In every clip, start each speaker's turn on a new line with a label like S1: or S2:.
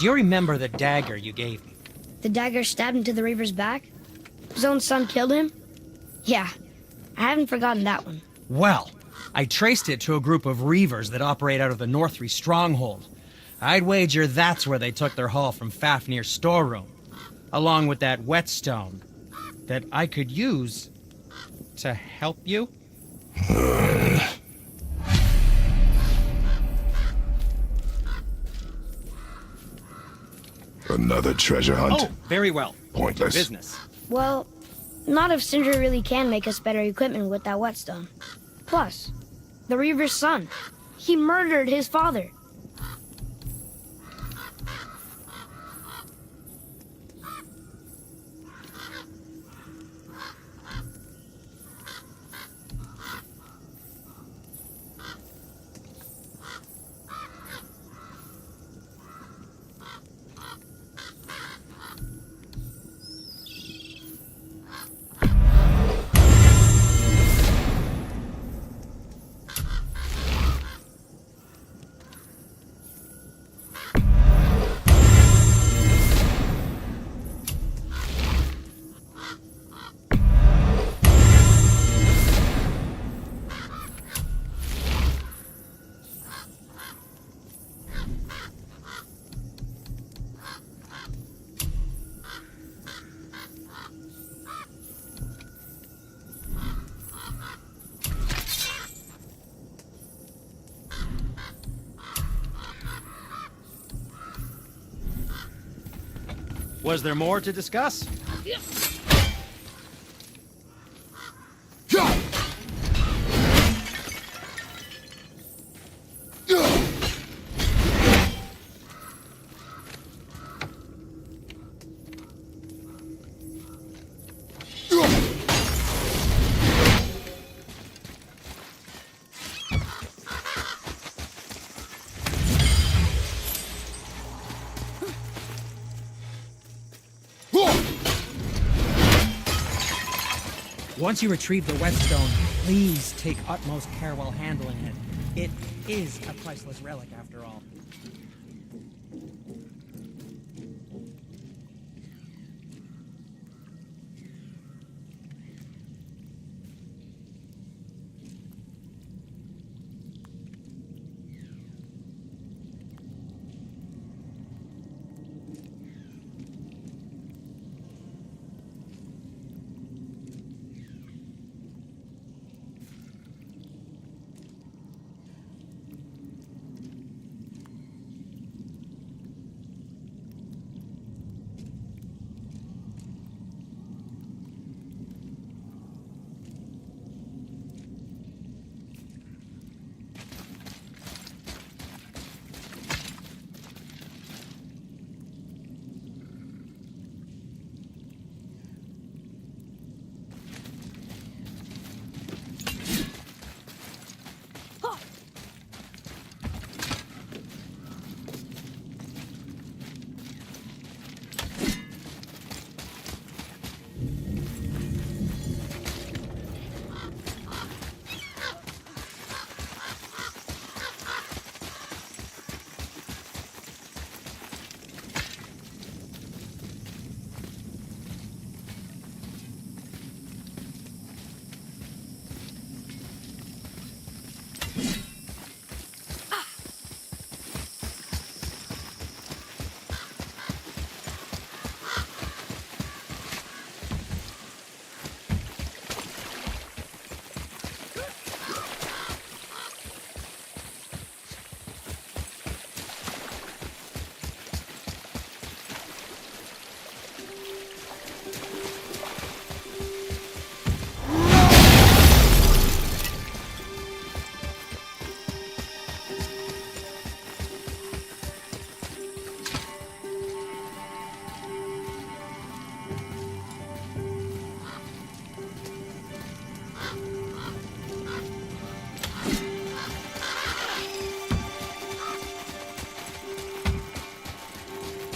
S1: Do you remember the dagger you gave me?
S2: The dagger stabbed into the Reaver's back? His own son killed him? Yeah, I haven't forgotten that one.
S1: Well, I traced it to a group of Reavers that operate out of the Northree stronghold. I'd wager that's where they took their haul from Fafnir's storeroom, along with that whetstone that I could use to help you.
S3: Another treasure hunt?
S1: Oh, very well.
S3: Pointless.
S1: Business.
S2: Well, not if Sindri really can make us better equipment with that whetstone. Plus, the Reaver's son. He murdered his father.
S1: Was there more to discuss? Once you retrieve the whetstone, please take utmost care while handling it. It is a priceless relic, after all.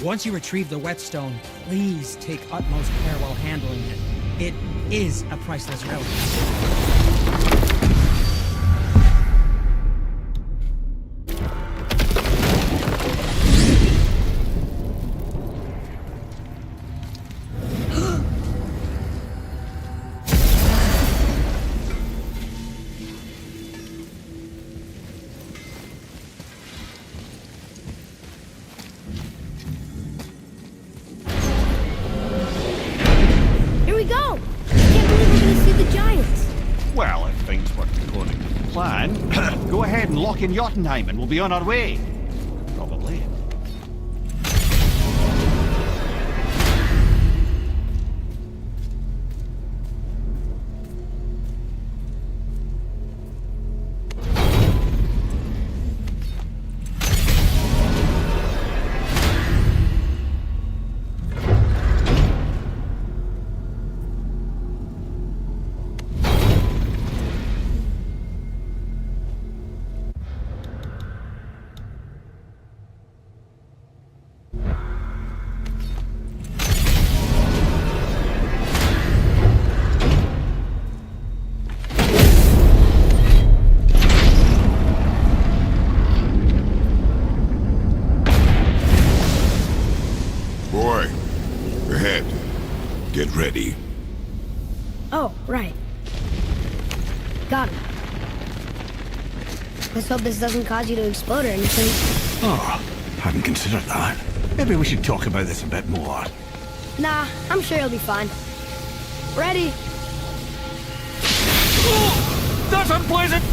S1: Once you retrieve the whetstone, please take utmost care while handling it. It is a priceless relic.
S3: Go ahead and lock in Jotunheim and we'll be on our way. Probably.
S4: Boy, ahead. Get ready.
S2: Oh, right. Got him. Let's hope this doesn't cause you to explode or anything.
S5: Oh, hadn't considered that. Maybe we should talk about this a bit more.
S2: Nah, I'm sure you'll be fine. Ready?
S3: Oh, that's unpleasant!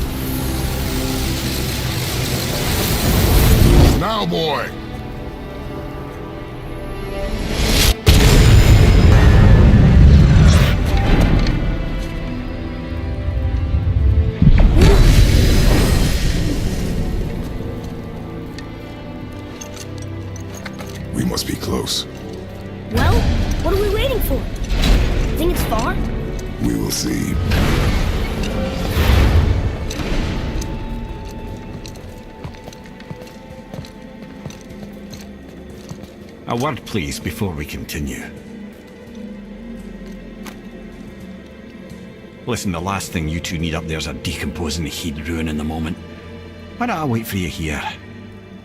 S4: Now, boy! We must be close.
S2: Well, what are we waiting for? Think it's far?
S4: We will see.
S5: A word, please, before we continue. Listen, the last thing you two need up there's a decomposing heat ruining the moment. Why don't I wait for you here?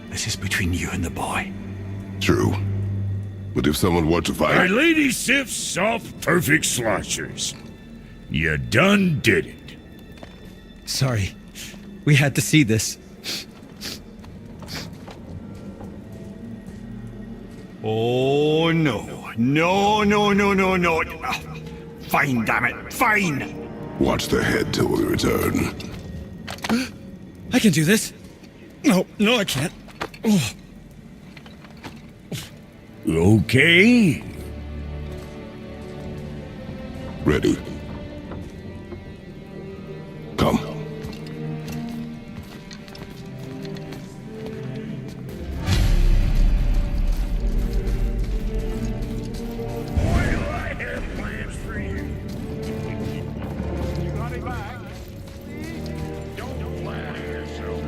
S5: This is between you and the boy.
S4: True. But if someone were to
S6: My
S4: fight...
S6: lady sips soft, perfect sloshers. You done did it.
S7: Sorry. We had to see this.
S5: Oh, no. No, no, no, no, no. Fine, damn it. Fine!
S4: Watch the head till we return.
S7: I can do this. No, I can't. Oh.
S6: Okay.
S4: Ready. Come.
S6: Why do I have plans for you? You got it back. Don't lie to yourself.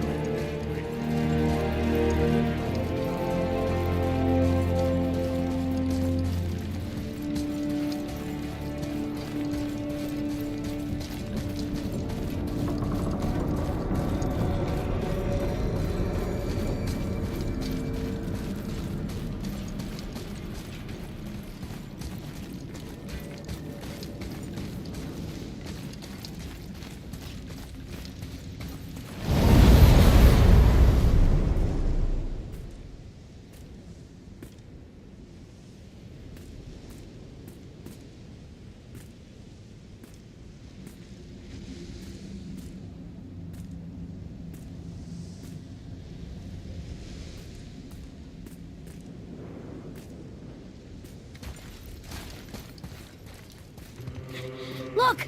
S2: Look!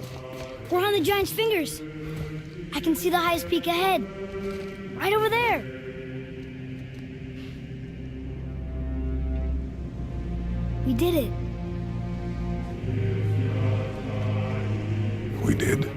S2: We're on the giant's fingers. I can see the highest peak ahead. Right over there. We did it.
S4: We did.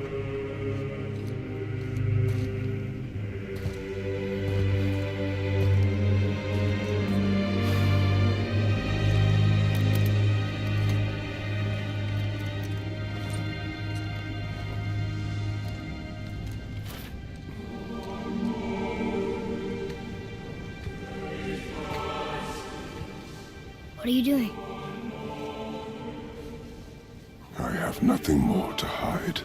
S2: What are you doing?
S4: I have nothing more to hide.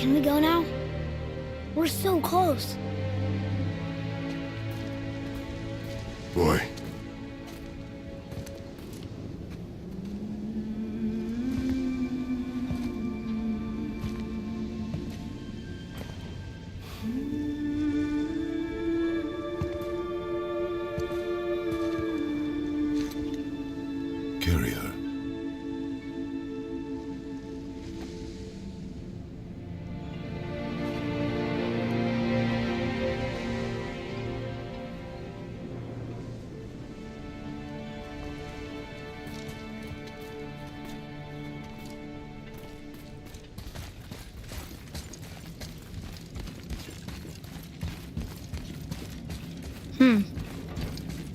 S2: Can we go now? We're so close.
S4: Boy. Carry her.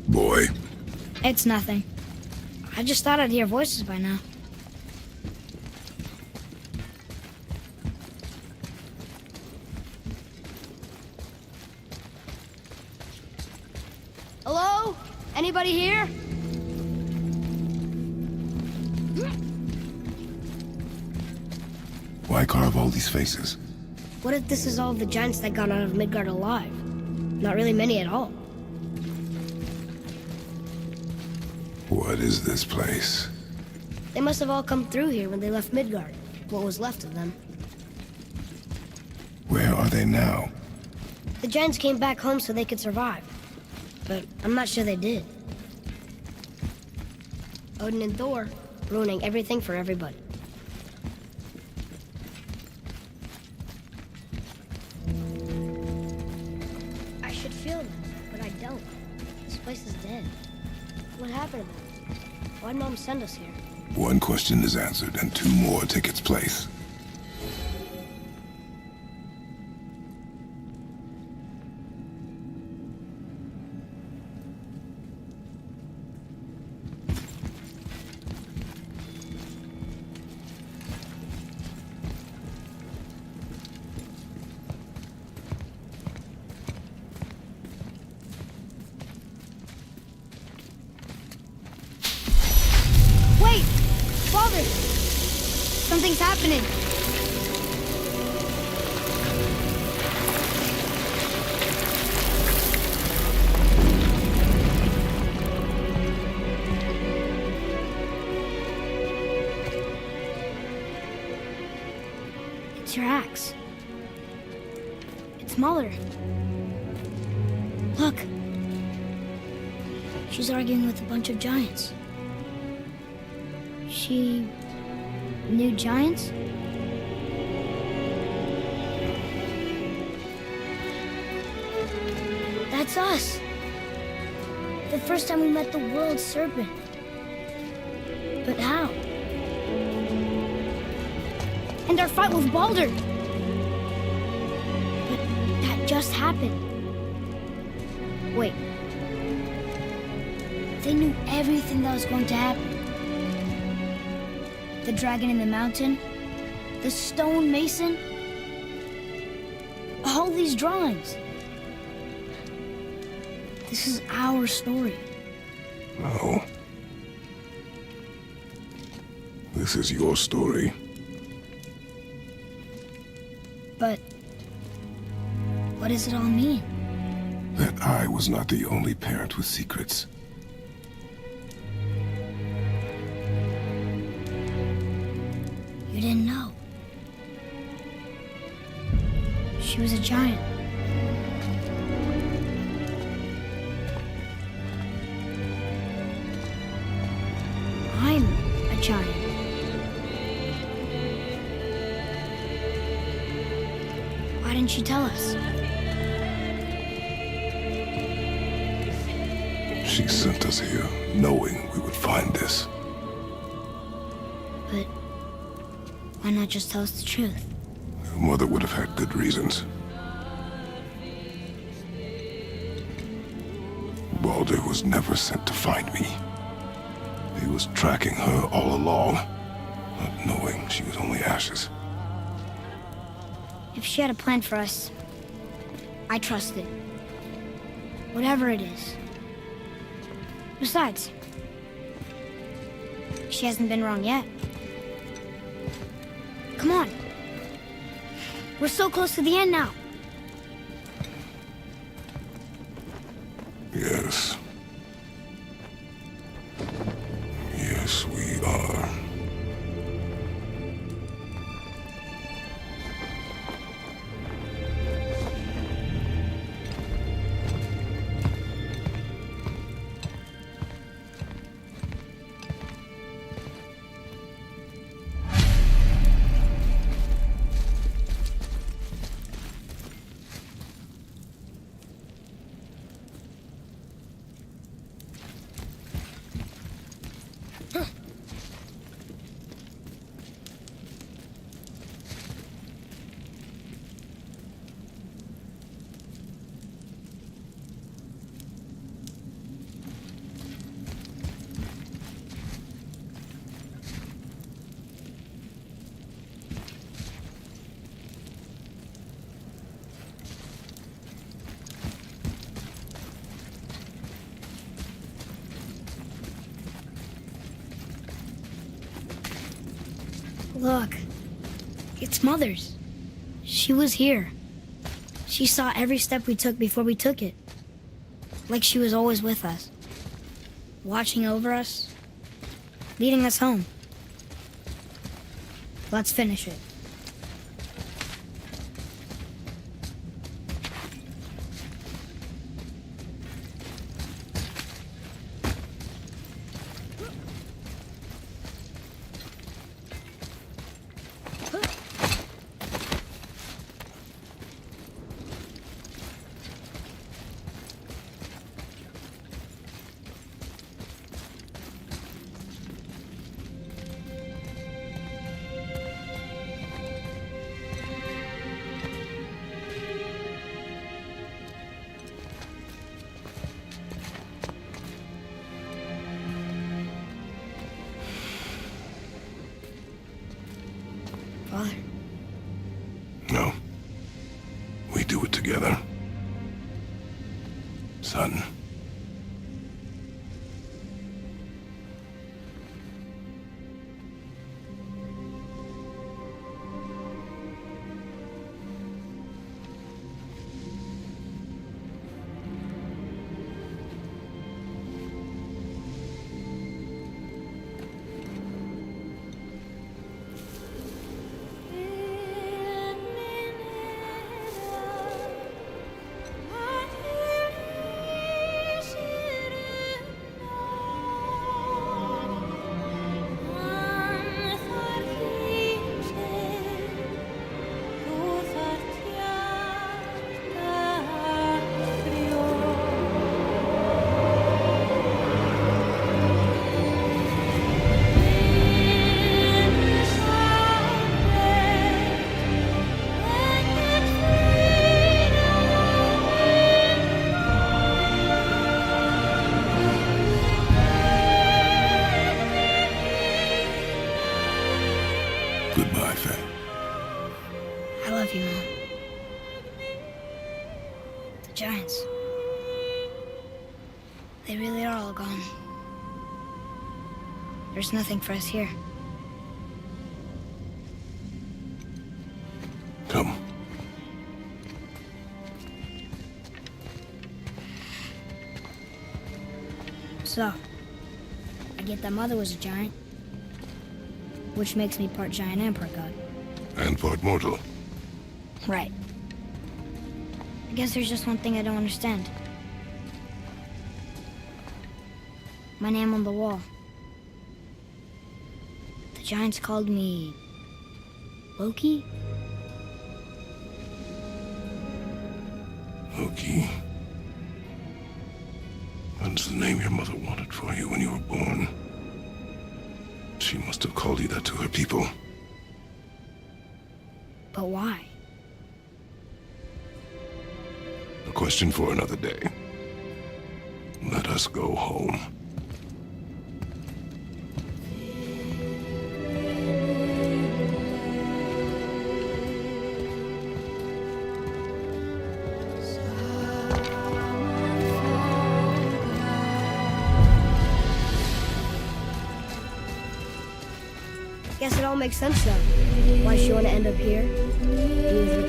S4: Boy.
S2: It's nothing. I just thought I'd hear voices by now. Hello? Anybody here?
S4: Why carve all these faces?
S2: What if this is all the giants that got out of Midgard alive? Not really many at all.
S4: What is this place?
S2: They must have all come through here when they left Midgard. What was left of them.
S4: Where are they now?
S2: The giants came back home so they could survive. But I'm not sure they did. Odin and Thor, ruining everything for everybody. I should feel them, but I don't. This place is dead. What happened to them? Why'd Mom send us here?
S4: One question is answered, and two more take its place.
S2: Wait! Father! Something's happening! It's your axe. It's Muller. Look! She's arguing with a bunch of giants. She knew giants? That's us. The first time we met the world serpent. But how? And our fight with Baldur. But that just happened. Wait. They knew everything that was going to happen. The dragon in the mountain, the stone mason, all these drawings. This is our story.
S4: No. This is your story.
S2: But what does it all mean?
S4: That I was not the only parent with secrets.
S2: You didn't know. She was a giant. I'm a giant. Why didn't she tell us?
S4: She sent us here, knowing we would find this.
S2: But why not just tell us the truth?
S4: Your mother would have had good reasons. Baldur was never sent to find me. He was tracking her all along, not knowing she was only ashes.
S2: If she had a plan for us, I trust it. Whatever it is. Besides, she hasn't been wrong yet. Come on. We're so close to the end now.
S4: Yes. Yes, we are.
S2: Look, it's Mother's. She was here. She saw every step we took before we took it. Like she was always with us. Watching over us. Leading us home. Let's finish it. Father.
S4: No. We do it together. Son. Goodbye, Faye.
S2: I love you, Mom. The Giants. They really are all gone. There's nothing for us here.
S4: Come.
S2: So, I get that Mother was a giant, which makes me part giant and part god.
S4: And part mortal.
S2: Right. I guess there's just one thing I don't understand. My name on the wall. The Giants called me... Loki?
S4: Loki. That's the name your mother wanted for you when you were born. She must have called you that to her people.
S2: But why?
S4: A question for another day. Let us go home.
S2: Guess it all makes sense now. Why she want to end up here? Be with her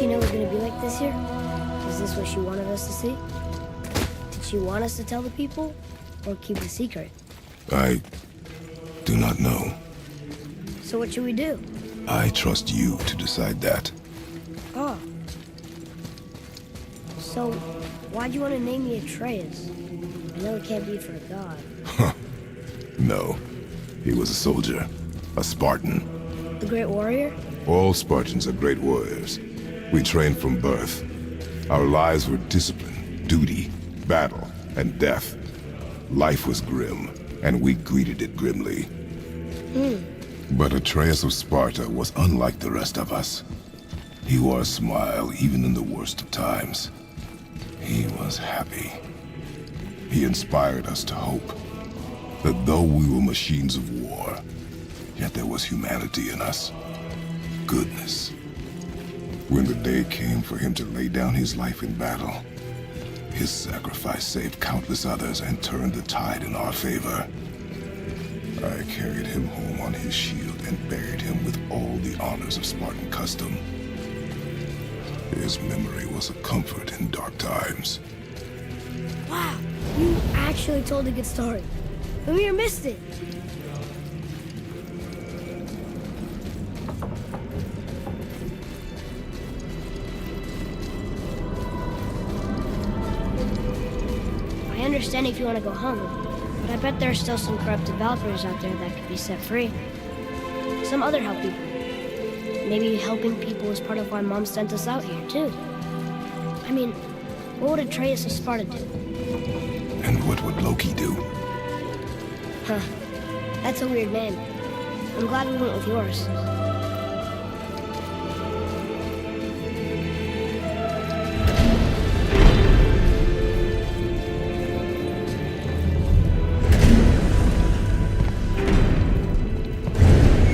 S2: she know it was gonna be like this year? Is this what she wanted us to see? Did she want us to tell the people, or keep the secret?
S4: I do not know.
S2: So what should we do?
S4: I trust you to decide that.
S2: Oh. So, why'd you want to name me Atreus? I know it can't be for a god.
S4: No. He was a soldier. A Spartan.
S2: The Great Warrior?
S4: All Spartans are great warriors. We trained from birth. Our lives were discipline, duty, battle, and death. Life was grim, and we greeted it grimly. But Atreus of Sparta was unlike the rest of us. He wore a smile even in the worst of times. He was happy. He inspired us to hope that though we were machines of war, yet there was humanity in us. Goodness. When the day came for him to lay down his life in battle, his sacrifice saved countless others and turned the tide in our favor. I carried him home on his shield and buried him with all the honors of Spartan custom. His memory was a comfort in dark times.
S2: Wow, you actually told a good story. Mimir missed it. I understand if you want to go home, but I bet there are still some corrupted Valkyries out there that could be set free. Some other help people. Maybe helping people is part of why Mom sent us out here, too. I mean, what would Atreus of Sparta do?
S4: And what would Loki do?
S2: Huh. That's a weird name. I'm glad we went with yours.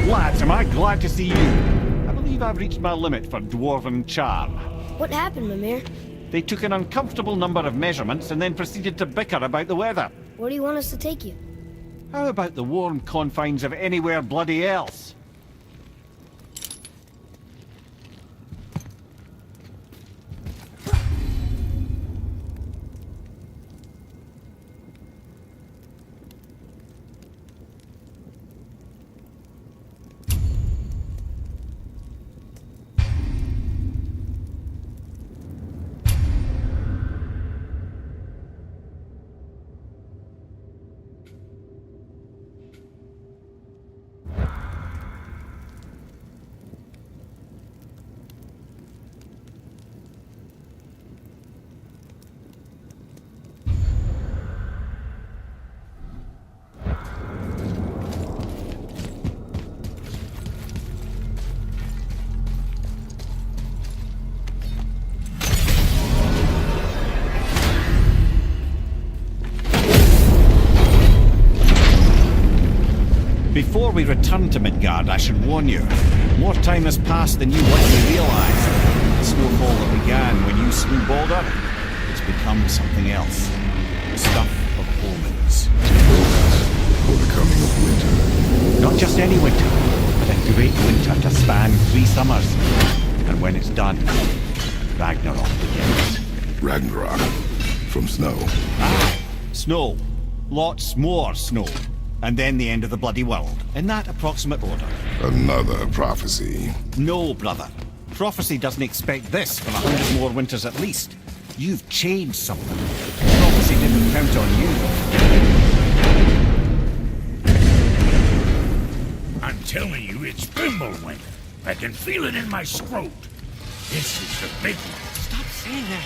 S3: Lads, am I glad to see you. I believe I've reached my limit for dwarven charm.
S2: What happened, Mimir?
S3: They took an uncomfortable number of measurements and then proceeded to bicker about the weather.
S2: Where do you want us to take you?
S3: How about the warm confines of anywhere bloody else? Before we return to Midgard, I should warn you. More time has passed than you likely realize. The snowfall that began when you slew Baldur, it's become something else. The stuff of omens.
S4: For the coming of winter.
S3: Not just any winter, but a great winter to span 3 summers. And when it's done, Ragnarok begins.
S4: Ragnarok. From snow.
S3: Snow. Lots more snow. And then the end of the bloody world, in that approximate order.
S4: Another prophecy.
S3: No, brother. Prophecy doesn't expect this for 100 more winters at least. You've changed something. Prophecy didn't count on you.
S6: I'm telling you, it's Fimbulwinter. I can feel it in my scrot. This is the big one.
S1: Stop saying that.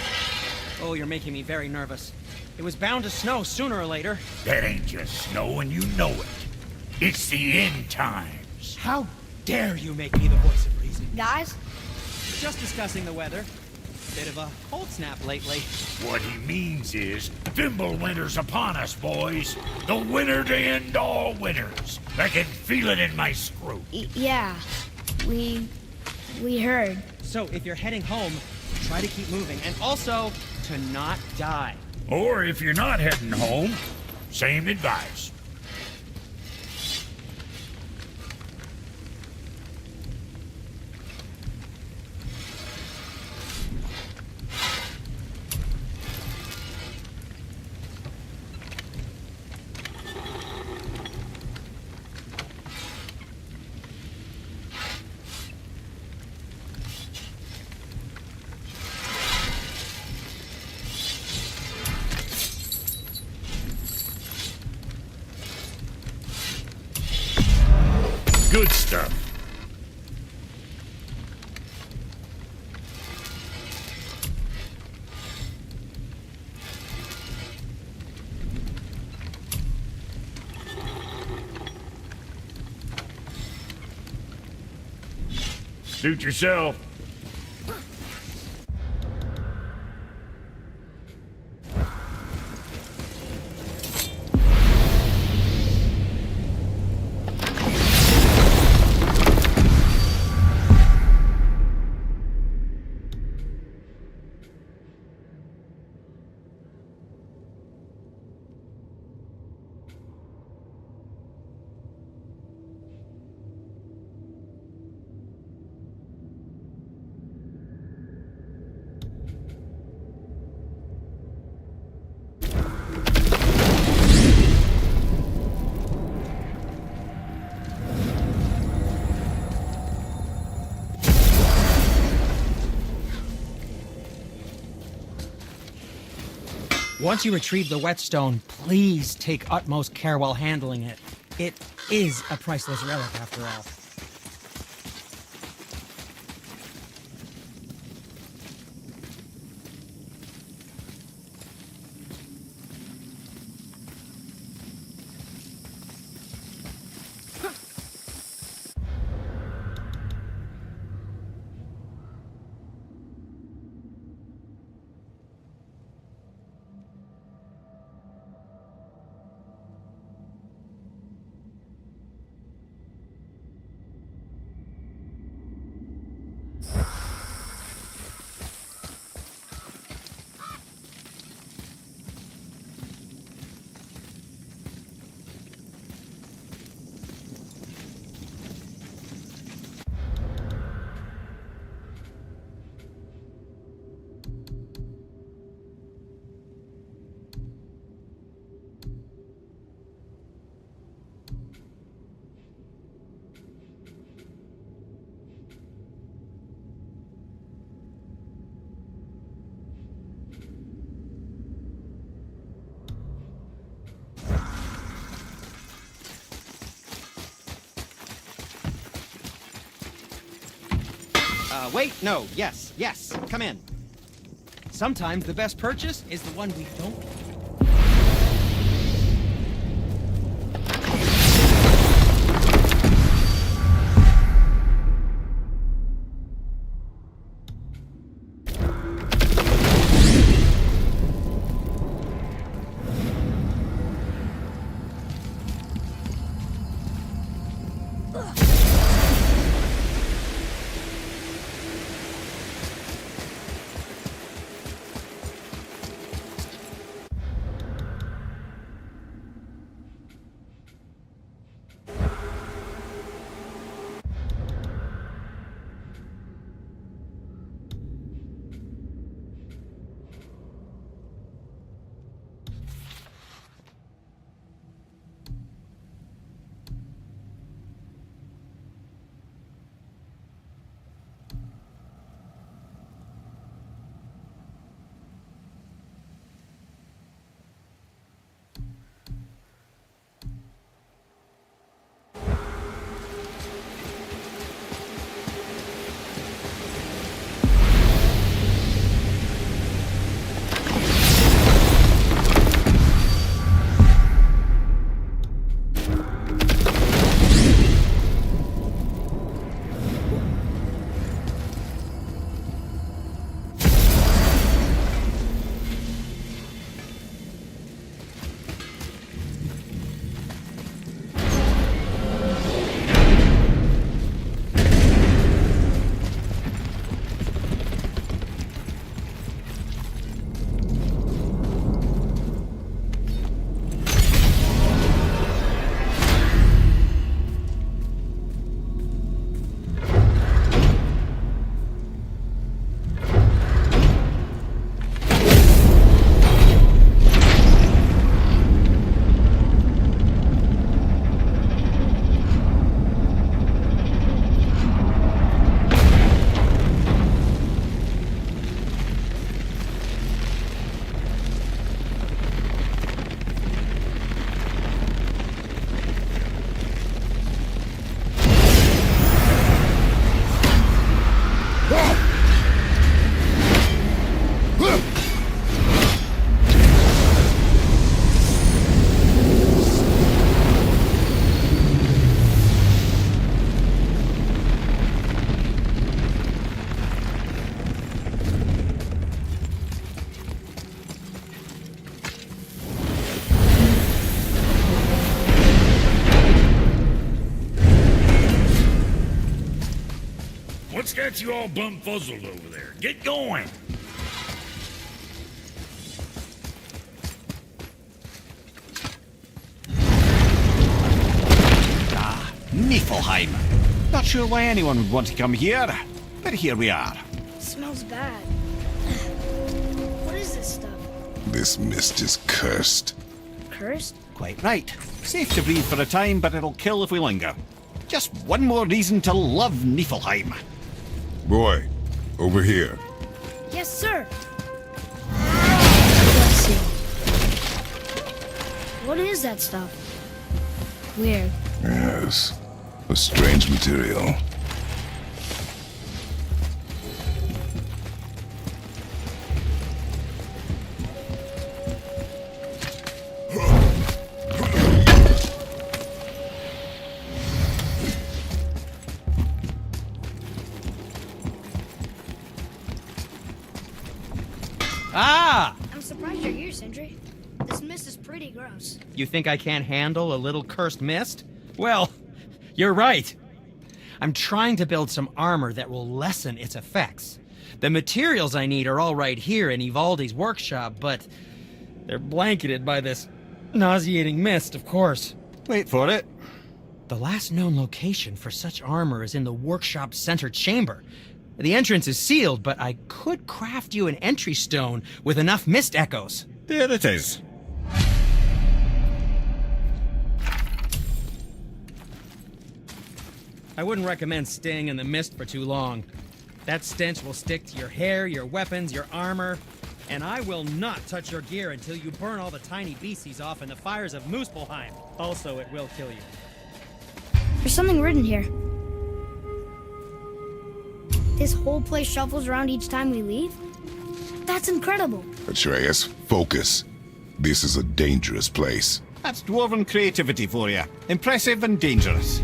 S1: Oh, you're making me very nervous. It was bound to snow sooner or later.
S6: That ain't just snow, and you know it. It's the end times.
S1: How dare you make me the voice of reason?
S2: Guys?
S1: Just discussing the weather. Bit of a cold snap lately.
S6: What he means is, Fimbulwinter's upon us, boys. The winter to end all winters. I can feel it in my scrot.
S2: Yeah. We heard.
S1: So if you're heading home, try to keep moving, and also to not die.
S6: Or if you're not heading home, same advice. good stuff. Suit yourself.
S1: Once you retrieve the whetstone, please take utmost care while handling it. It is a priceless relic, after all.
S8: Wait, no, yes, come in.
S1: Sometimes the best purchase is the one we don't.
S6: got you all bumfuzzled over there? Get going!
S3: Niflheim. Not sure why anyone would want to come here, but here we are.
S2: Smells bad. What is this stuff?
S4: This mist is cursed.
S2: Cursed?
S3: Quite right. Safe to breathe for a time, but it'll kill if we linger. Just one more reason to love Niflheim.
S4: Boy, over here.
S2: Yes, sir. Let's see. What is that stuff? Weird.
S4: Yes, a strange material.
S1: Ah!
S2: I'm surprised you're here, Sindri. This mist is pretty gross.
S1: You think I can't handle a little cursed mist? Well, you're right. I'm trying to build some armor that will lessen its effects. The materials I need are all right here in Ivaldi's workshop, but they're blanketed by this nauseating mist, of course.
S3: Wait for it.
S1: The last known location for such armor is in the workshop's center chamber. The entrance is sealed, but I could craft you an entry stone with enough mist echoes.
S3: There it is.
S1: I wouldn't recommend staying in the mist for too long. That stench will stick to your hair, your weapons, your armor, and I will not touch your gear until you burn all the tiny beasties off in the fires of Muspelheim. Also, it will kill you.
S2: There's something written here. This whole place shuffles around each time we leave? That's incredible.
S4: Atreus, focus. This is a dangerous place.
S3: That's dwarven creativity for you. Impressive and dangerous.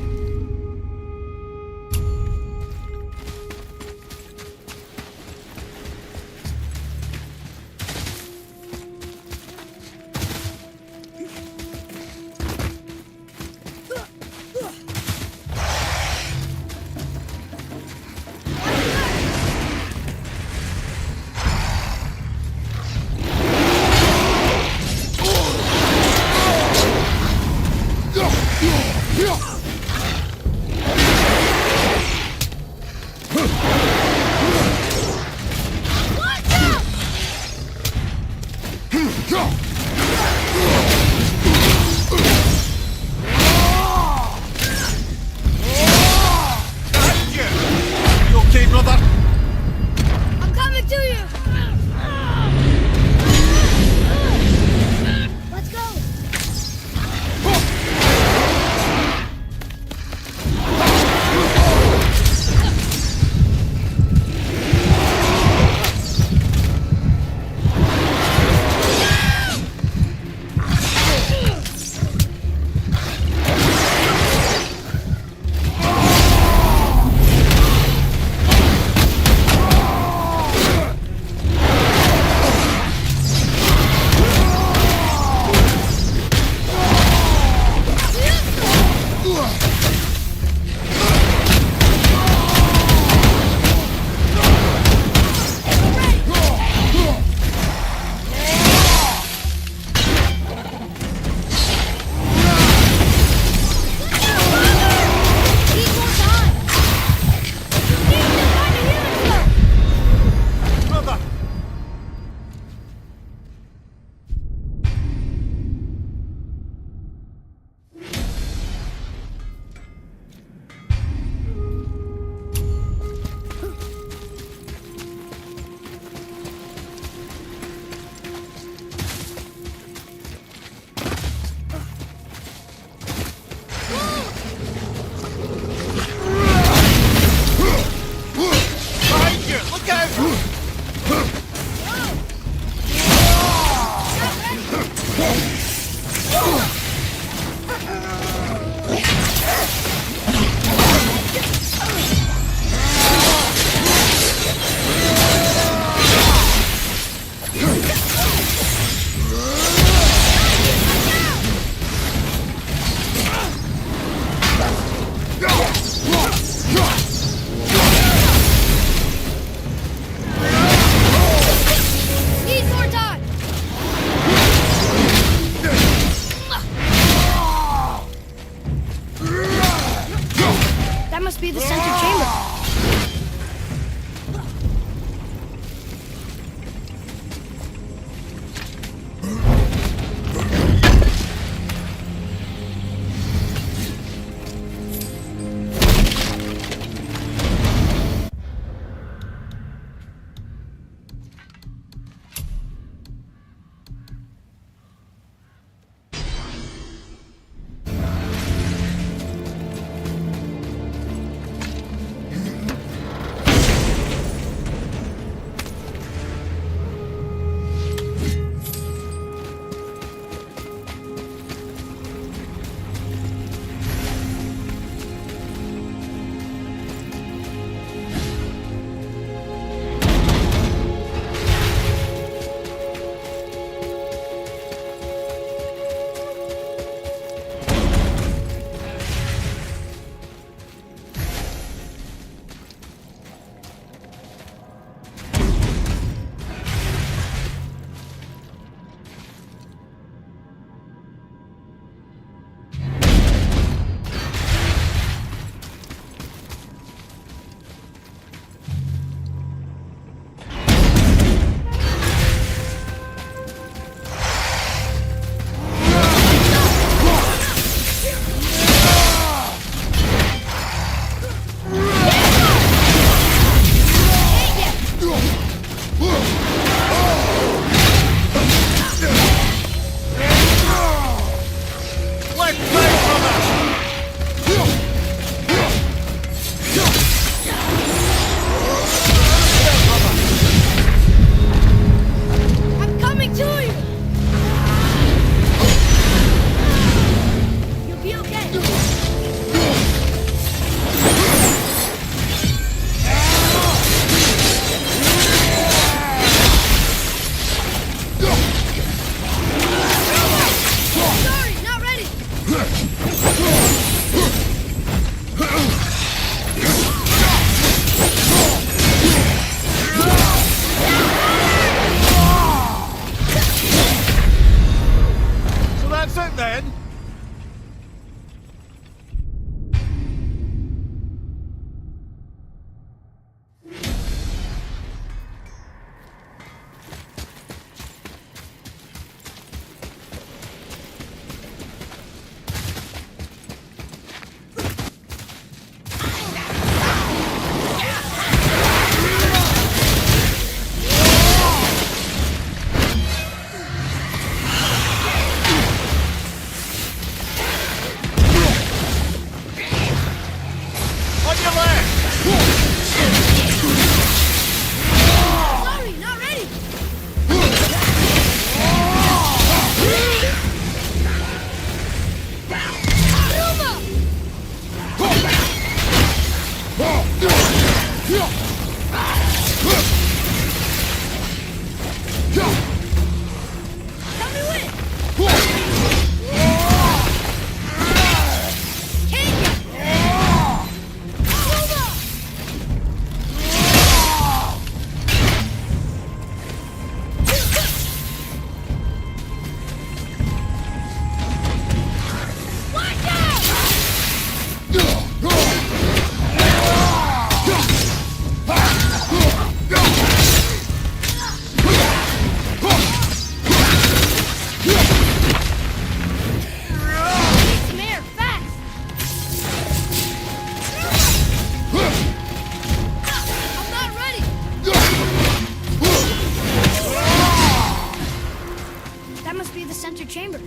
S2: center chamber.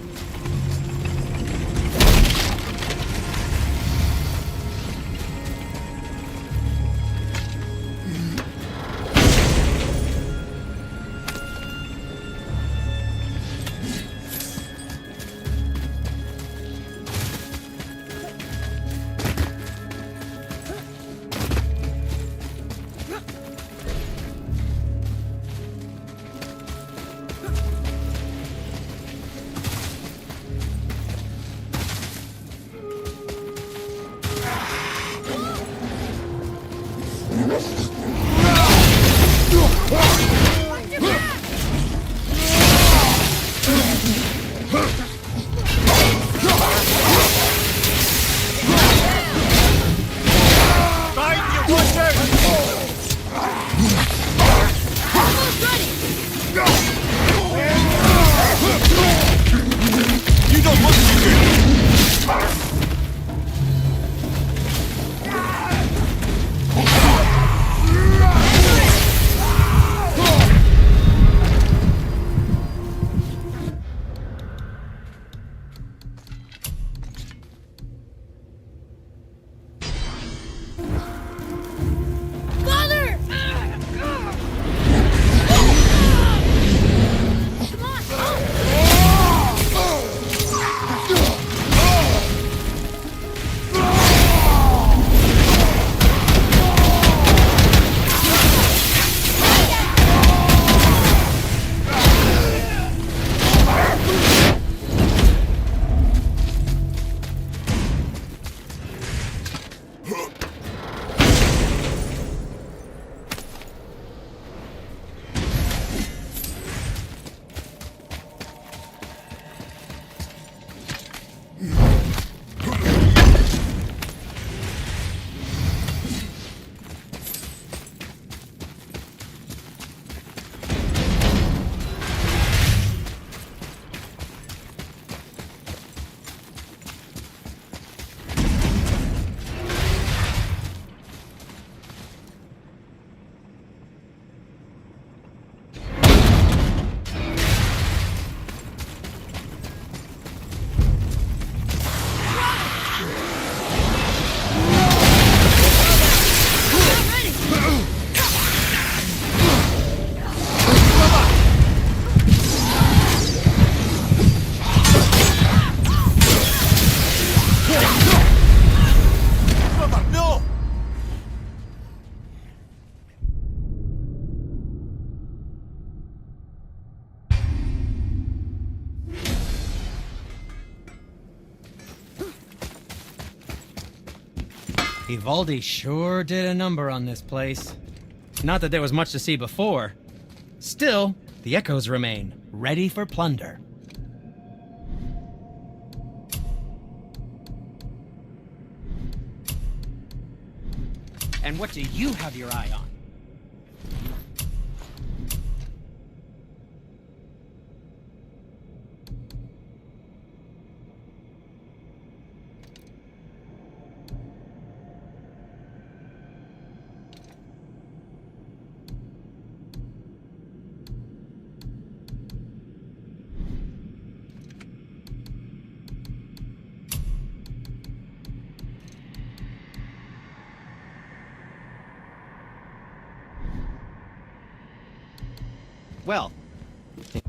S2: Father!
S1: Vivaldi sure did a number on this place. Not that there was much to see before. Still, the echoes remain, ready for plunder. And what do you have your eye on?
S8: Well, if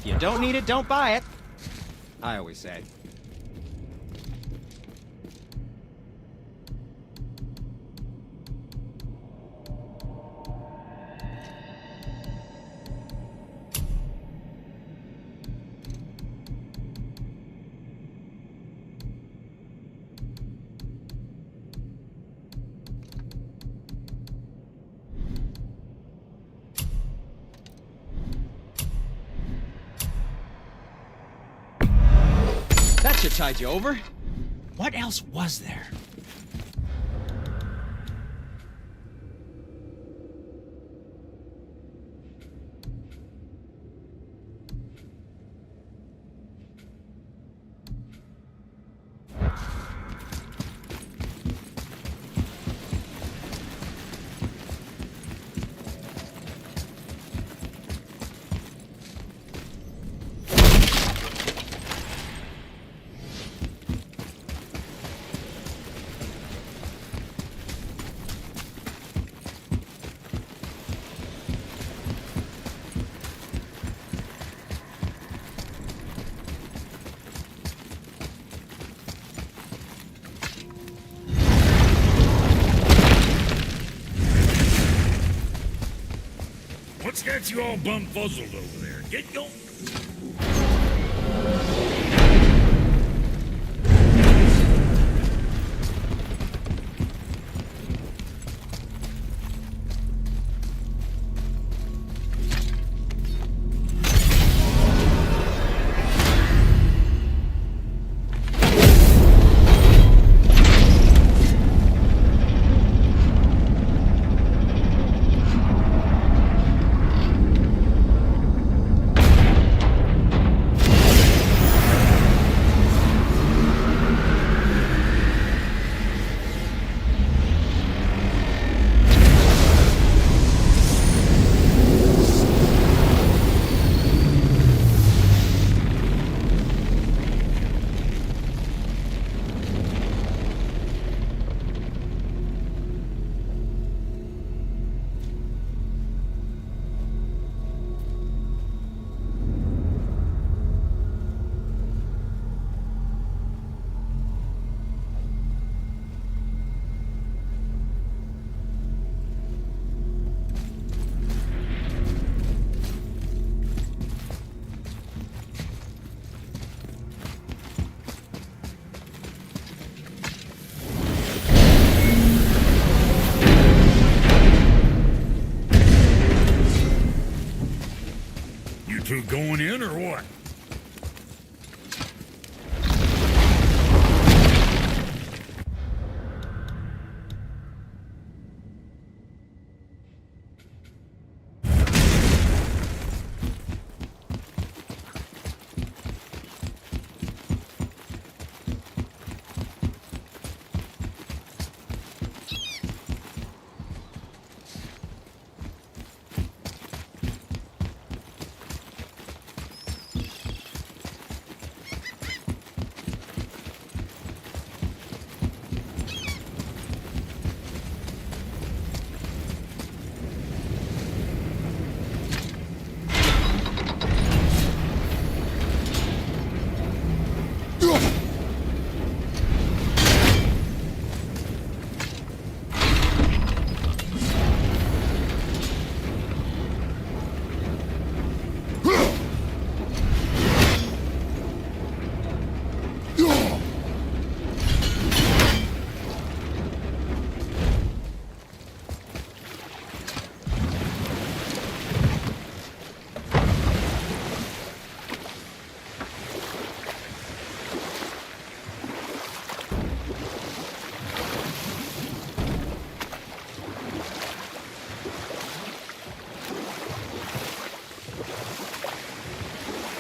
S8: you don't need it, don't buy it. I always say. tide you over.
S1: What else was there?
S6: What's got you all bum-fuzzled over there? Get going. You two going in or what?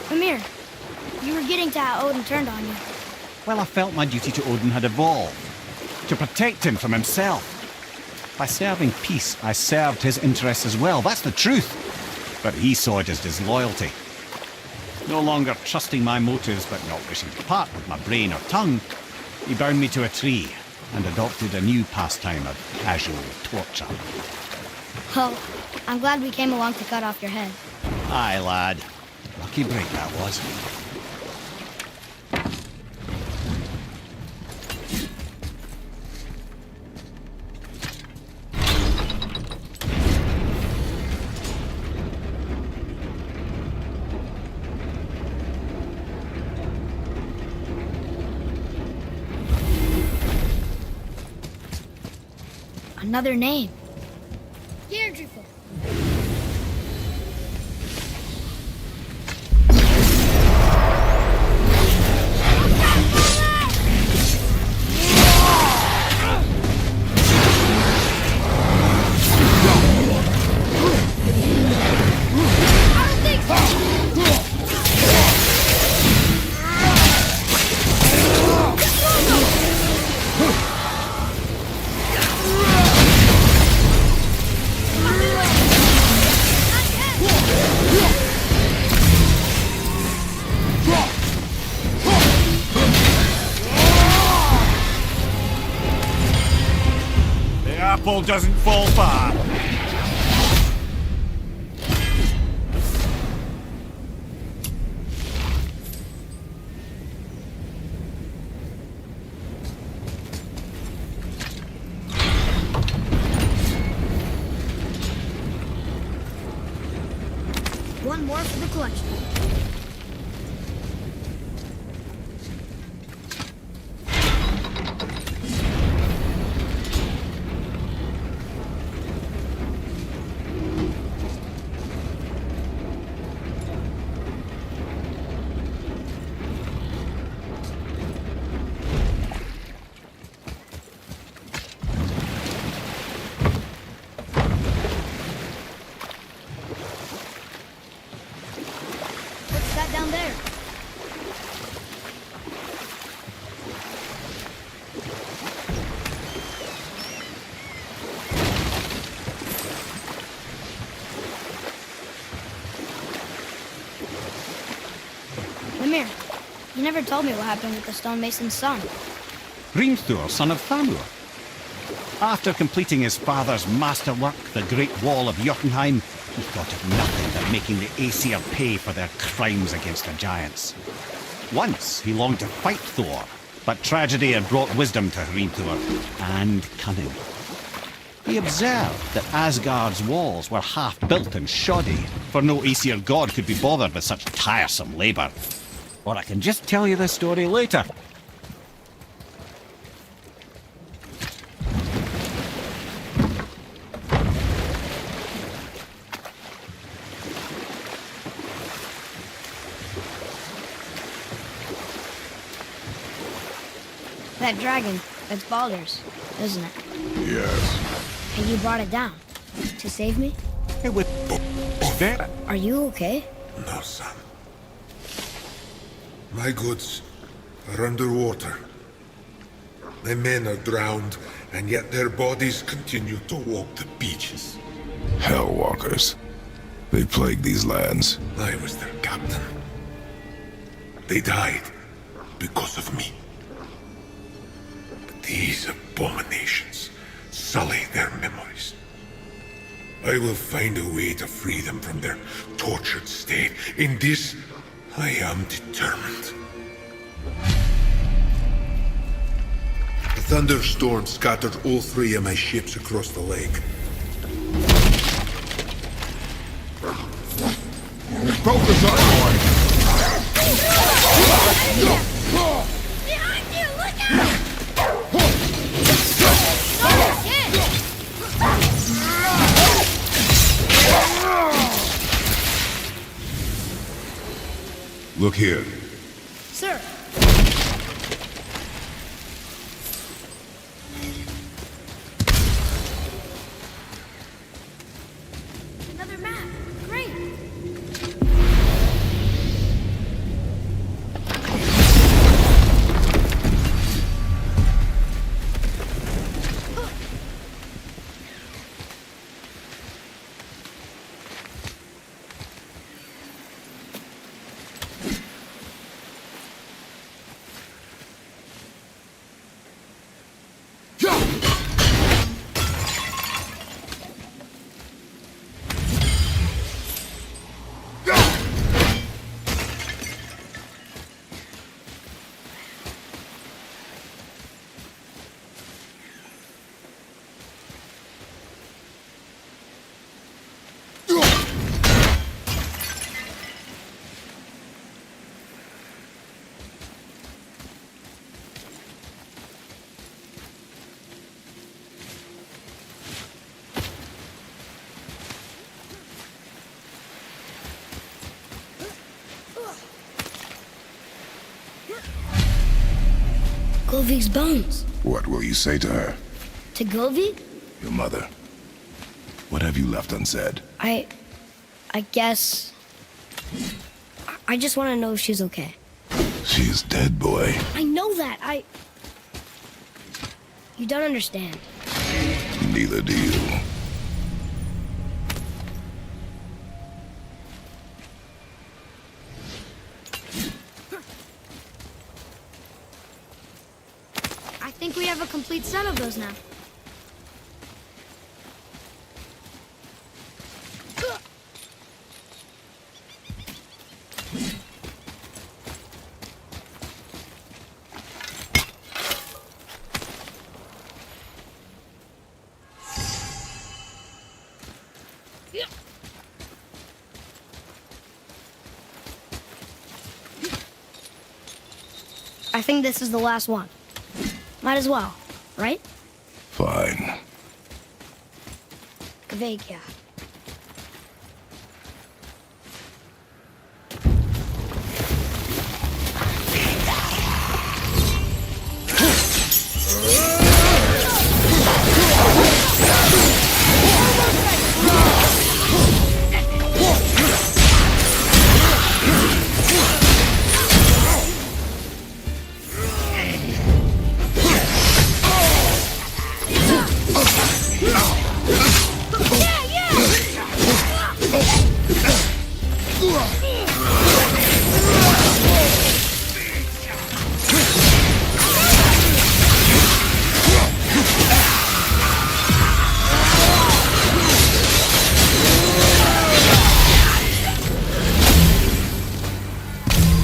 S2: Amir, you were getting to how Odin turned on you.
S3: Well, I felt my duty to Odin had evolved. To protect him from himself. By serving peace, I served his interests as well. That's the truth. But he saw it as disloyalty. No longer trusting my motives, but not wishing to part with my brain or tongue, he bound me to a tree and adopted a new pastime of casual torture.
S2: Well, I'm glad we came along to cut off your head.
S3: Aye, lad. Lucky break that was.
S2: Another name. Deirdre.
S3: apple doesn't fall far.
S2: One more for the collection. What's that down there? Lemire, you never told me what happened with the stonemason's son.
S3: Hrimthur, son of Thamur. After completing his father's masterwork, the Great Wall of Jotunheim, he thought of nothing but making the Aesir pay for their crimes against the giants. Once he longed to fight Thor, but tragedy had brought wisdom to Hrimthur, and cunning. He observed that Asgard's walls were half-built and shoddy, for no Aesir god could be bothered with such tiresome labour. Or I can just tell you the story later.
S2: That dragon, that's Baldur's, isn't it?
S4: Yes.
S2: And you brought it down to save me?
S3: It was there.
S2: Are you okay?
S6: No, son. My goods are underwater. My men are drowned, and yet their bodies continue to walk the beaches.
S4: Hellwalkers. They plague these lands.
S6: I was their captain. They died because of me. But these abominations sully their memories. I will find a way to free them from their tortured state. In this, I am determined. A thunderstorm scattered all 3 of my ships across the lake.
S4: Focus on one!
S2: Behind you! Look out!
S4: Look here.
S2: Sir! Another map! Great! Govig's bones.
S4: What will you say to her?
S2: To Govig?
S4: Your mother. What have you left unsaid?
S2: I guess... I just want to know if she's okay.
S4: She is dead, boy.
S2: I know that. You don't understand.
S4: Neither do you.
S2: I think we have a complete set of those now. think this is the last one. Might as well, right?
S4: Fine.
S2: Kvekia.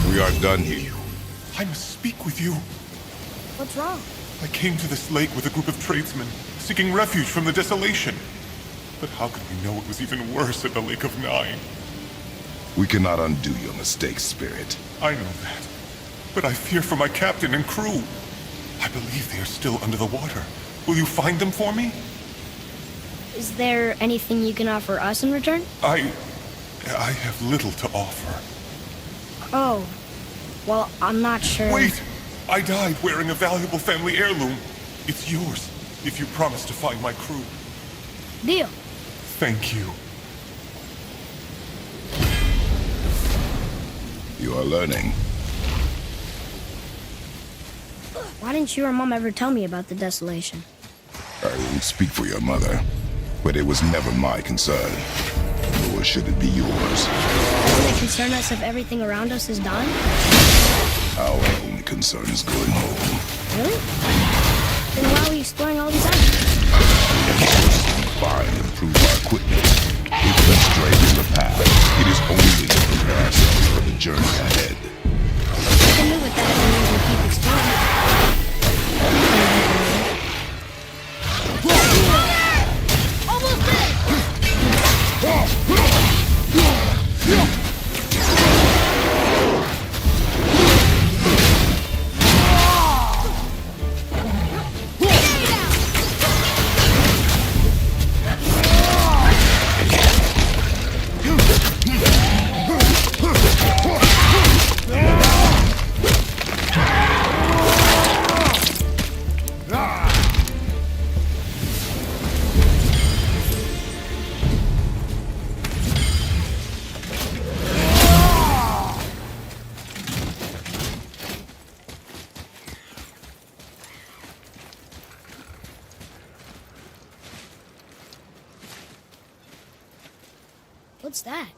S4: We are done here.
S6: I must speak with you.
S2: What's wrong?
S6: I came to this lake with a group of tradesmen, seeking refuge from the desolation. But how could we know it was even worse at the Lake of Nine?
S4: We cannot undo your mistakes, Spirit.
S6: I know that. But I fear for my captain and crew. I believe they are still under the water. Will you find them for me?
S2: Is there anything you can offer us in return?
S6: I have little to offer.
S2: Oh. Well, I'm not sure.
S6: Wait! I died wearing a valuable family heirloom. It's yours, if you promise to find my crew.
S2: Deal.
S6: Thank you.
S4: You are learning.
S2: Why didn't you or Mom ever tell me about the desolation?
S4: I won't speak for your mother, but it was never my concern. Nor should it be yours.
S2: Doesn't it concern us if everything around us is dying?
S4: Our only concern is going home.
S2: Really? Then why are we exploring all these islands?
S4: Find and improve our equipment. If we stray from the path, it is only to prepare ourselves for the journey ahead.
S2: We can move with that as long as we keep exploring. What's that?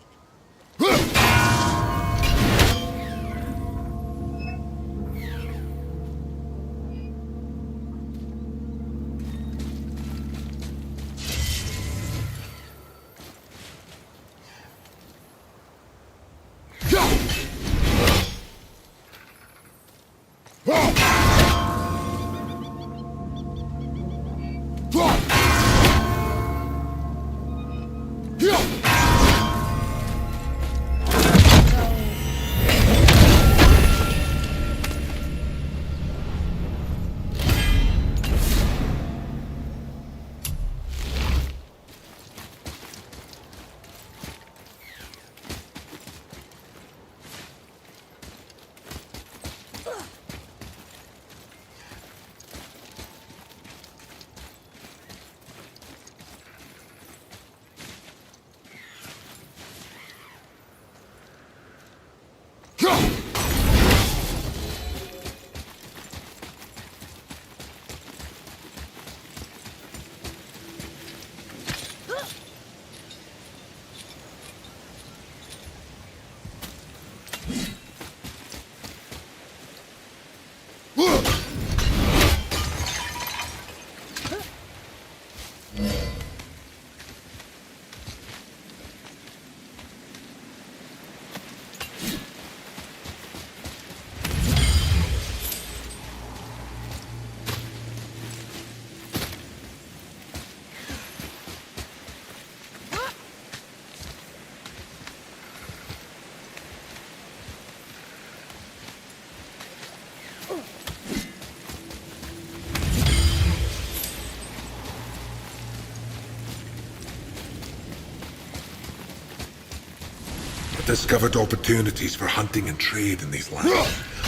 S6: discovered opportunities for hunting and trade in these lands.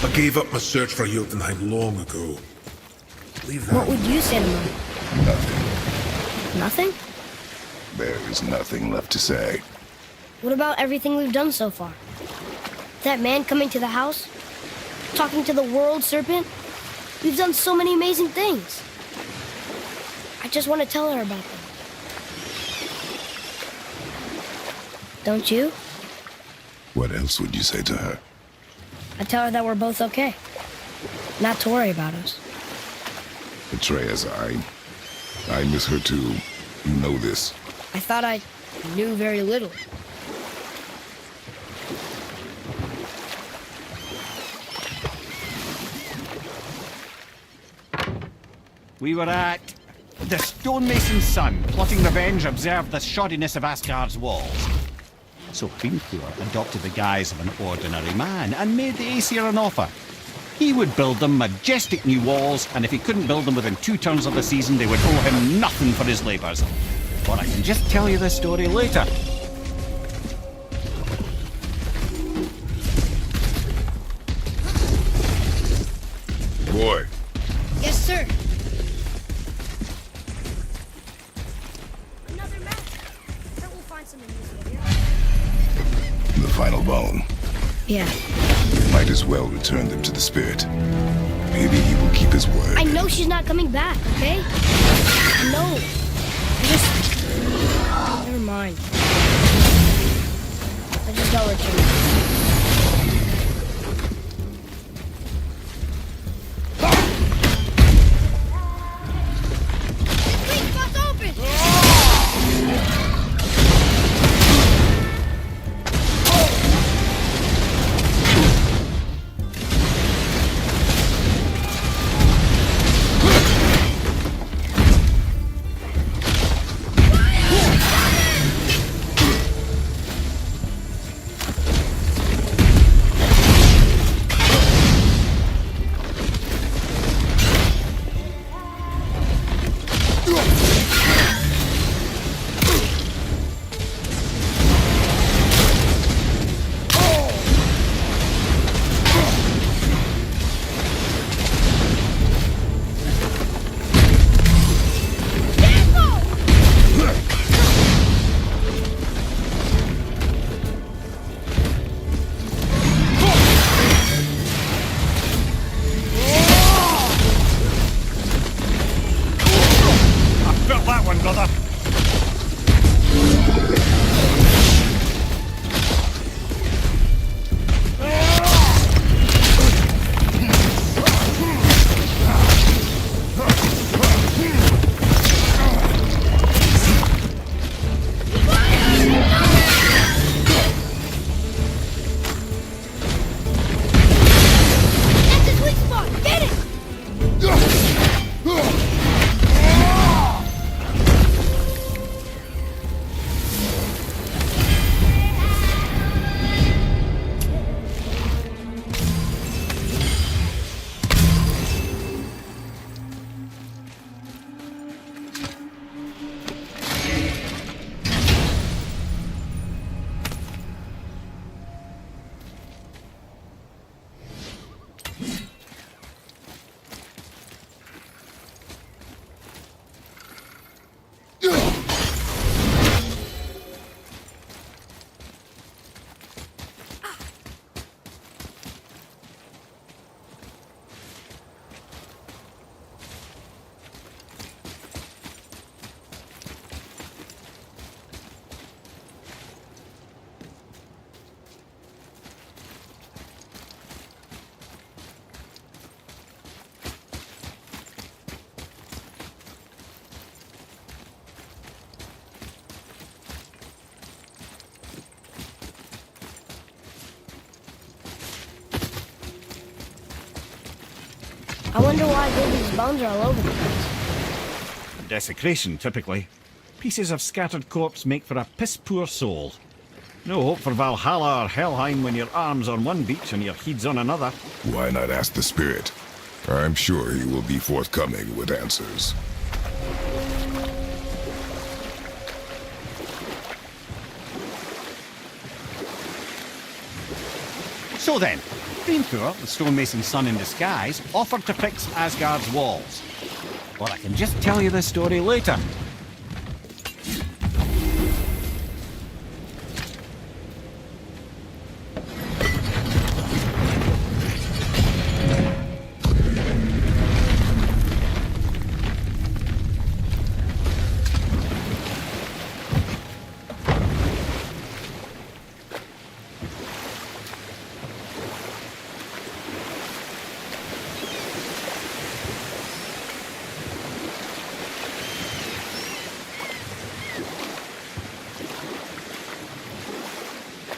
S6: I gave up my search for Jotunheim long ago. Leave that.
S2: What would you say to Mother?
S4: Nothing.
S2: Nothing?
S4: There is nothing left to say.
S2: What about everything we've done so far? That man coming to the house? Talking to the world serpent? We've done so many amazing things. I just want to tell her about them. Don't you?
S4: What else would you say to her?
S2: I tell her that we're both okay. Not to worry about us.
S4: Atreus, I miss her too. You know this.
S2: I thought I knew very little.
S5: We were at the stonemason's son, plotting revenge, observed the shoddiness of Asgard's walls. So Hrimthur adopted the guise of an ordinary man and made the Aesir an offer. He would build them majestic new walls, and if he couldn't build them within 2 turns of the season, they would owe him nothing for his labours. Or I can just tell you the story later.
S4: Boy,
S2: Yes, sir. Another map. Bet we'll find something useful here.
S4: the final bone.
S2: Yeah.
S4: Might as well return them to the spirit. Maybe he will keep his word.
S2: I know she's not coming back, okay? No. Never mind. I just got returned. I wonder why Goldie's bones are all over the place.
S5: Desecration, typically. Pieces of scattered corpse make for a piss-poor soul. No hope for Valhalla or Helheim when your arm's on one beach and your head's on another.
S4: Why not ask the spirit? I'm sure he will be forthcoming with answers.
S5: So then, Hrimthur, the stonemason's son in disguise, offered to fix Asgard's walls. Or I can just tell you this story later.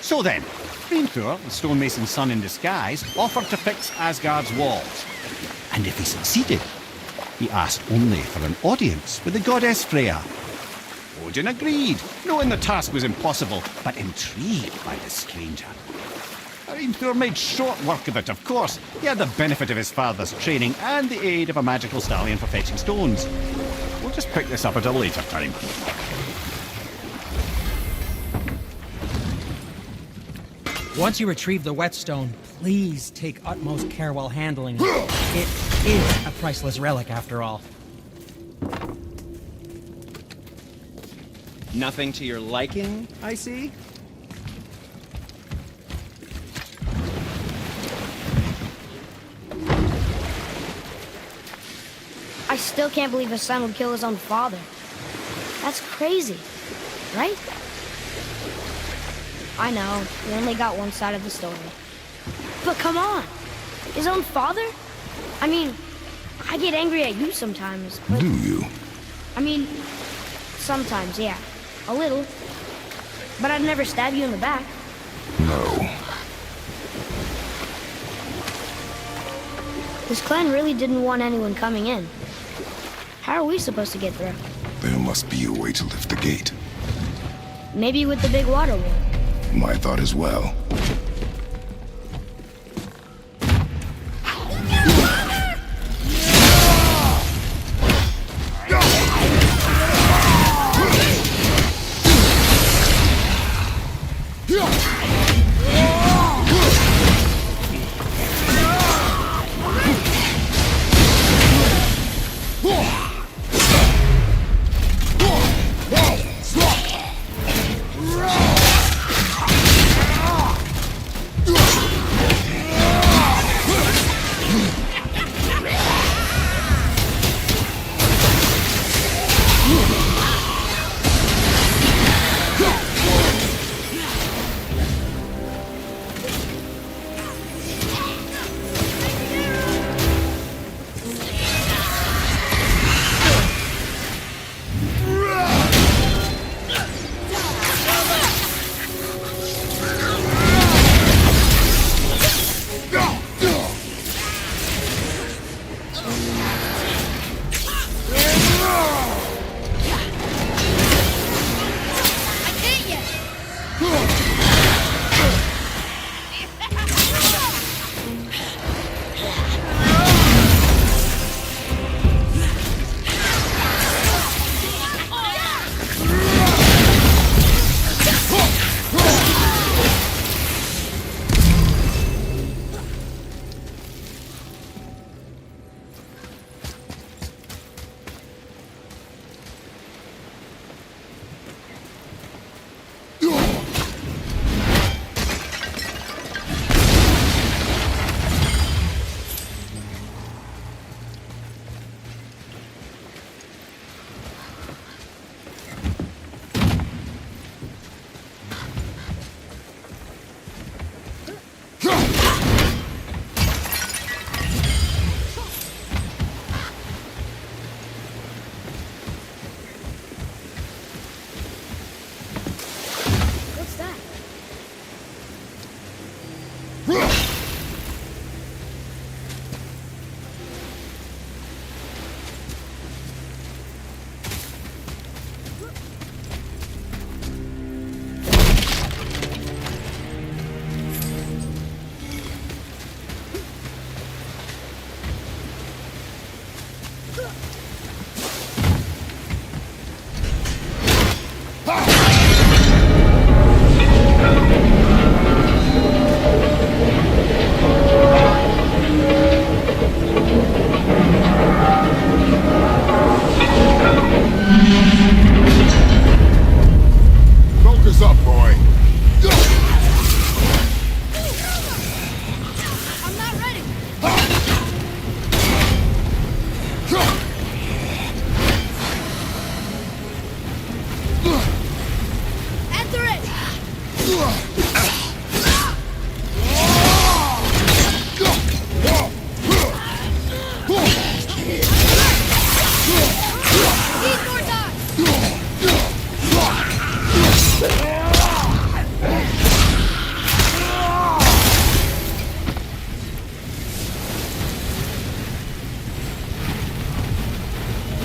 S5: So then, Hrimthur, the stonemason's son in disguise, offered to fix Asgard's walls. And if he succeeded, he asked only for an audience with the goddess Freya. Odin agreed, knowing the task was impossible, but intrigued by the stranger. Hrimthur made short work of it, of course. He had the benefit of his father's training and the aid of a magical stallion for fetching stones. We'll just pick this up at a later time.
S1: Once you retrieve the whetstone, please take utmost care while handling it. It is a priceless relic, after all.
S8: Nothing to your liking, I see?
S2: I still can't believe his son would kill his own father. That's crazy, right? I know, we only got one side of the story. But come on! His own father? I mean, I get angry at you sometimes, but...
S4: Do you?
S2: I mean, sometimes, yeah. A little. But I'd never stab you in the back.
S4: No.
S2: This clan really didn't want anyone coming in. How are we supposed to get through?
S4: There must be a way to lift the gate.
S2: Maybe with the big water wheel.
S4: My thought as well.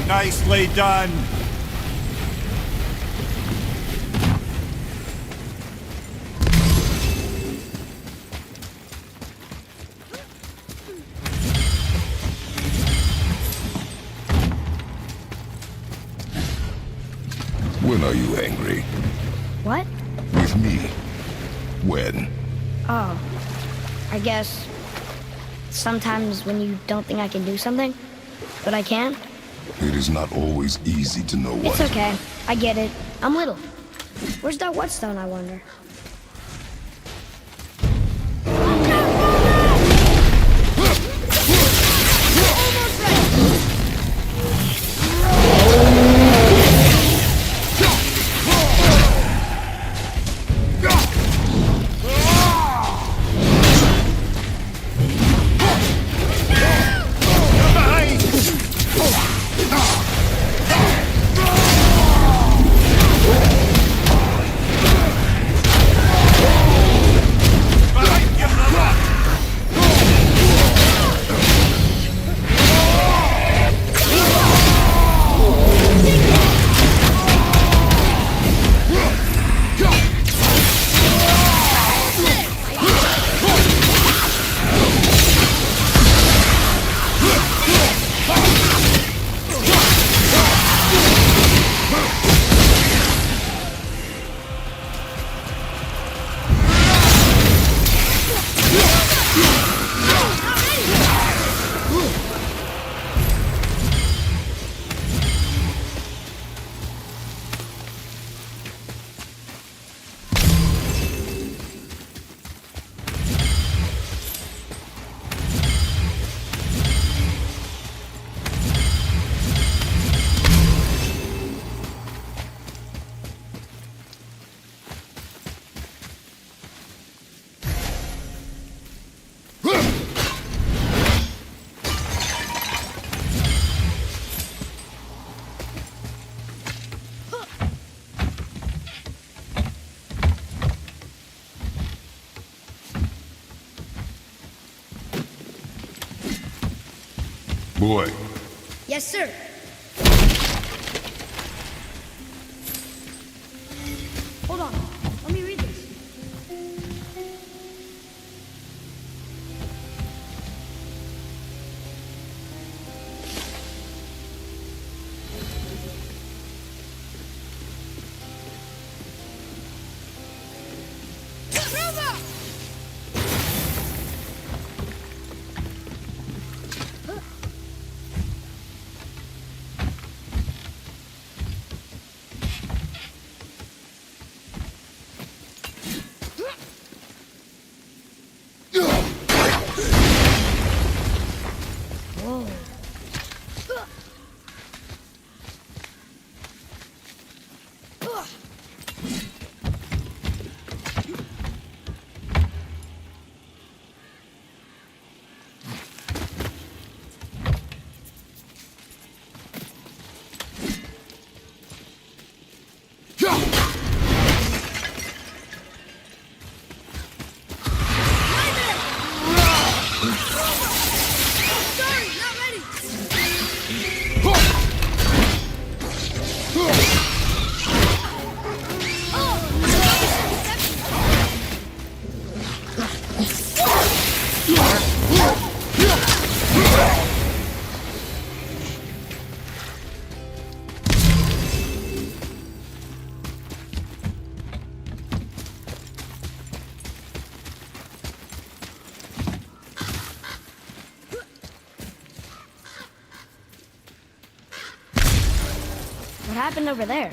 S3: Nicely done.
S4: When are you angry?
S2: What?
S4: With me. When?
S2: Oh, I guess sometimes when you don't think I can do something, but I can.
S4: It is not always easy to know what.
S2: It's okay. I get it. I'm little. Where's that whetstone, I wonder?
S4: Boy,
S2: Yes, sir. Hold on. Let me read this. Whoa. What happened over there?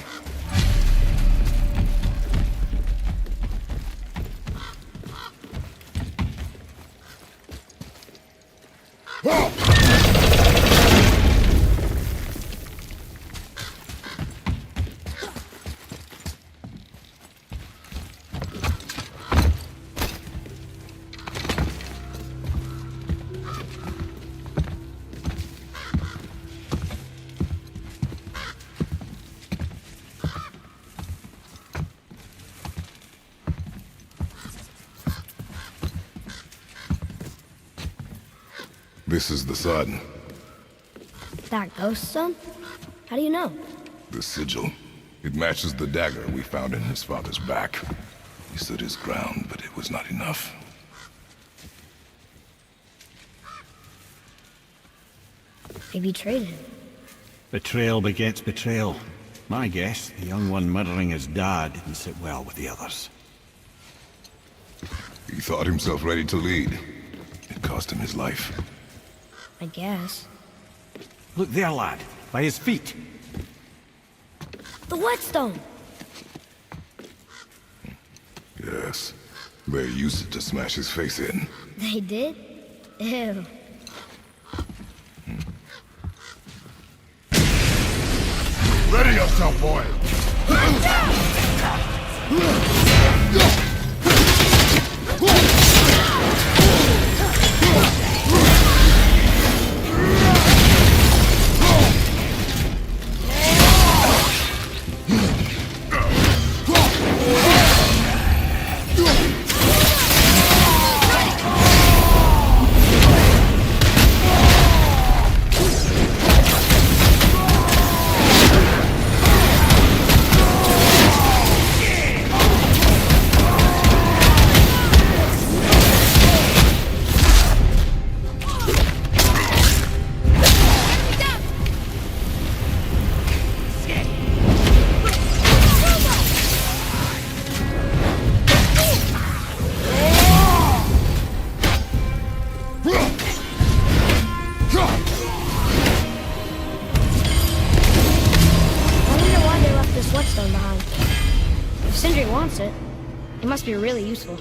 S4: This is the sun.
S2: That ghost stone? How do you know?
S4: The sigil. It matches the dagger we found in his father's back. He stood his ground, but it was not enough.
S2: They betrayed him.
S3: Betrayal begets betrayal. My guess, the young one murdering his dad didn't sit well with the others.
S4: He thought himself ready to lead. It cost him his life.
S2: I guess.
S3: Look there, lad. By his feet.
S2: The whetstone!
S4: Yes. They used it to smash his face in.
S2: They did? Ew.
S4: Ready yourself, boy!
S2: Whetstone behind. If Sindri wants it, it must be really useful.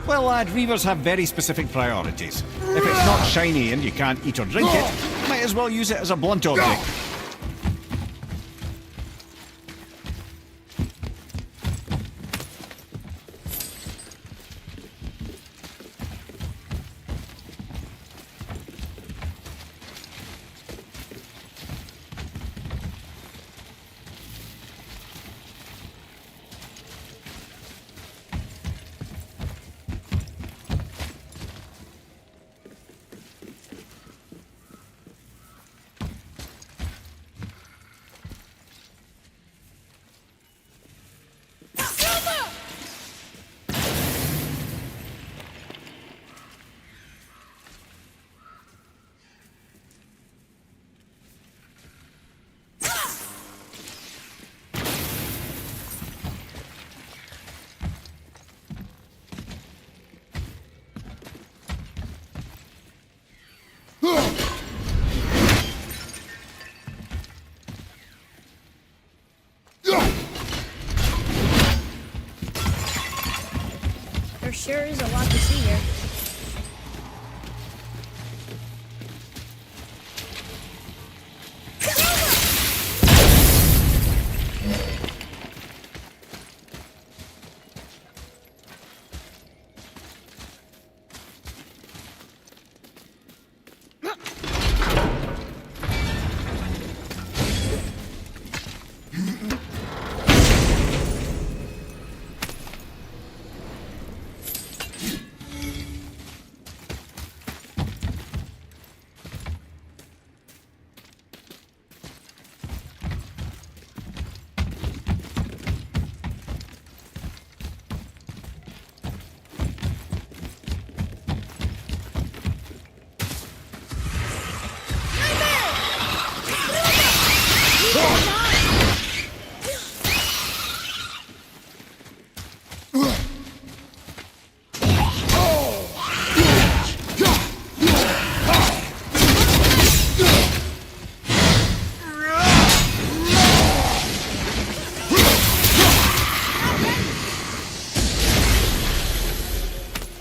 S5: Well, lad, reavers have very specific priorities. If it's not shiny and you can't eat or drink it, might as well use it as a blunt object.
S2: There sure is a lot to see here.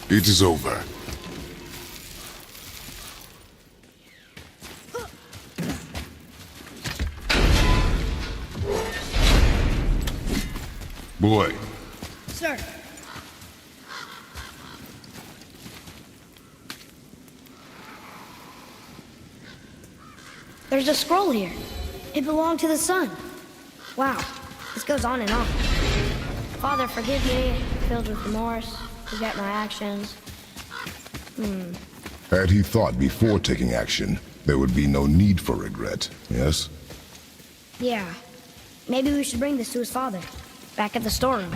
S4: It is over.
S2: Boy.
S9: Sir.
S2: There's a scroll here. It belonged to the sun. Wow, this goes on and on. Father, forgive me, filled with remorse, forget my actions.
S4: Had he thought before taking action, there would be no need for regret, yes?
S2: Yeah, maybe we should bring this to his father, back at the storeroom.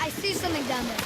S2: I see something down there.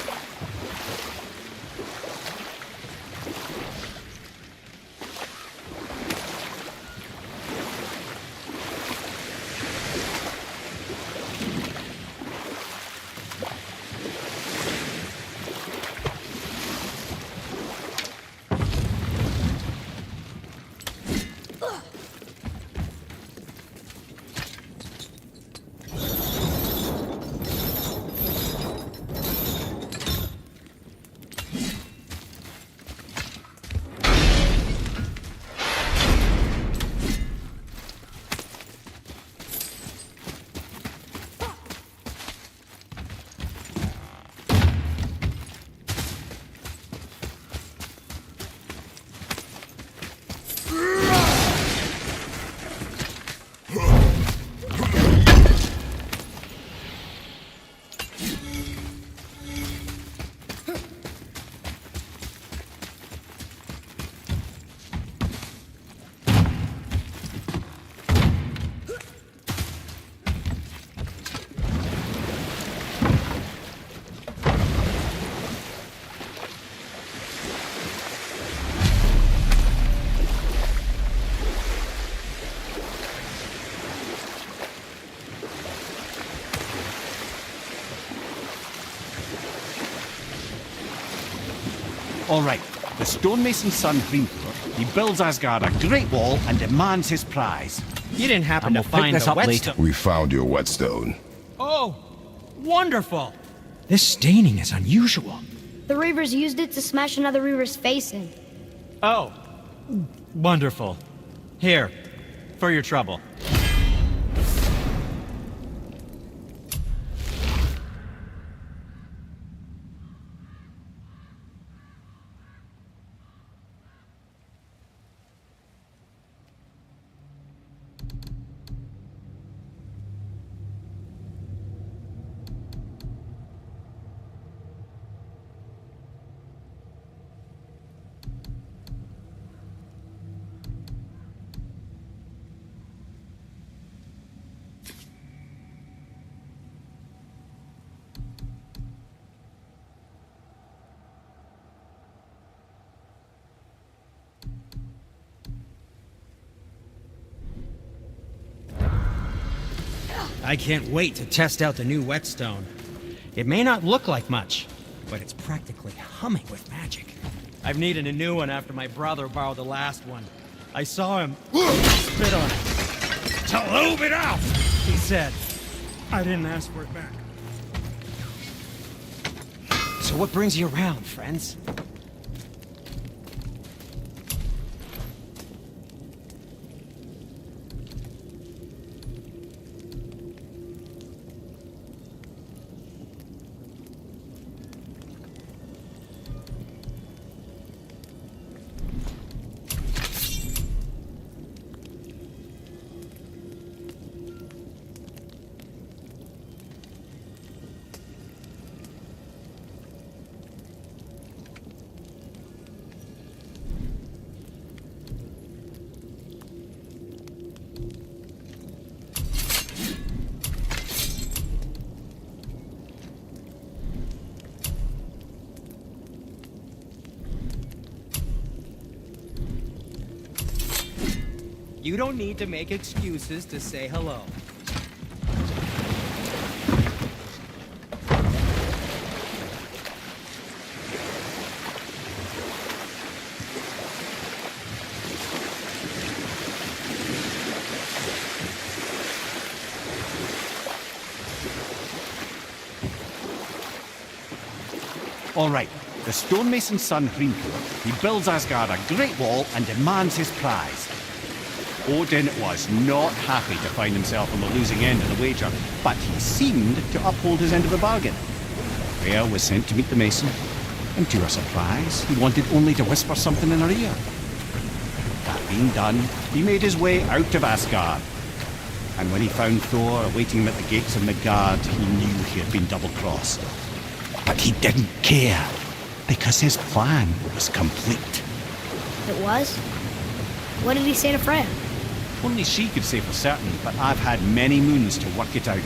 S5: All right, the stonemason's son, Hrimthur, he builds Asgard a great wall and demands his prize.
S1: You didn't happen
S5: And
S1: to
S5: we'll pick
S1: find
S5: this
S1: the
S5: up later.
S1: whetstone.
S4: We found your whetstone.
S1: Oh, wonderful! This staining is unusual.
S2: The Reavers used it to smash another Reaver's face in.
S1: Oh, wonderful. Here, for your trouble. I can't wait to test out the new whetstone. It may not look like much, but it's practically humming with magic. I've needed a new one after my brother borrowed the last one. I saw him spit on it. "Salute it out!" he said. I didn't ask for it back. So what brings you around, friends? You don't need to make excuses to say hello.
S5: All right, the stonemason's son Hrimthur, he builds Asgard a great wall and demands his prize. Odin was not happy to find himself on the losing end of the wager, but he seemed to uphold his end of the bargain. Freya was sent to meet the mason, and to her surprise, he wanted only to whisper something in her ear. That being done, he made his way out of Asgard. And when he found Thor awaiting him at the gates of Midgard, he knew he had been double-crossed. But he didn't care, because his plan was complete.
S2: It was? What did he say to Freya?
S5: Only she could say for certain, but I've had many moons to work it out.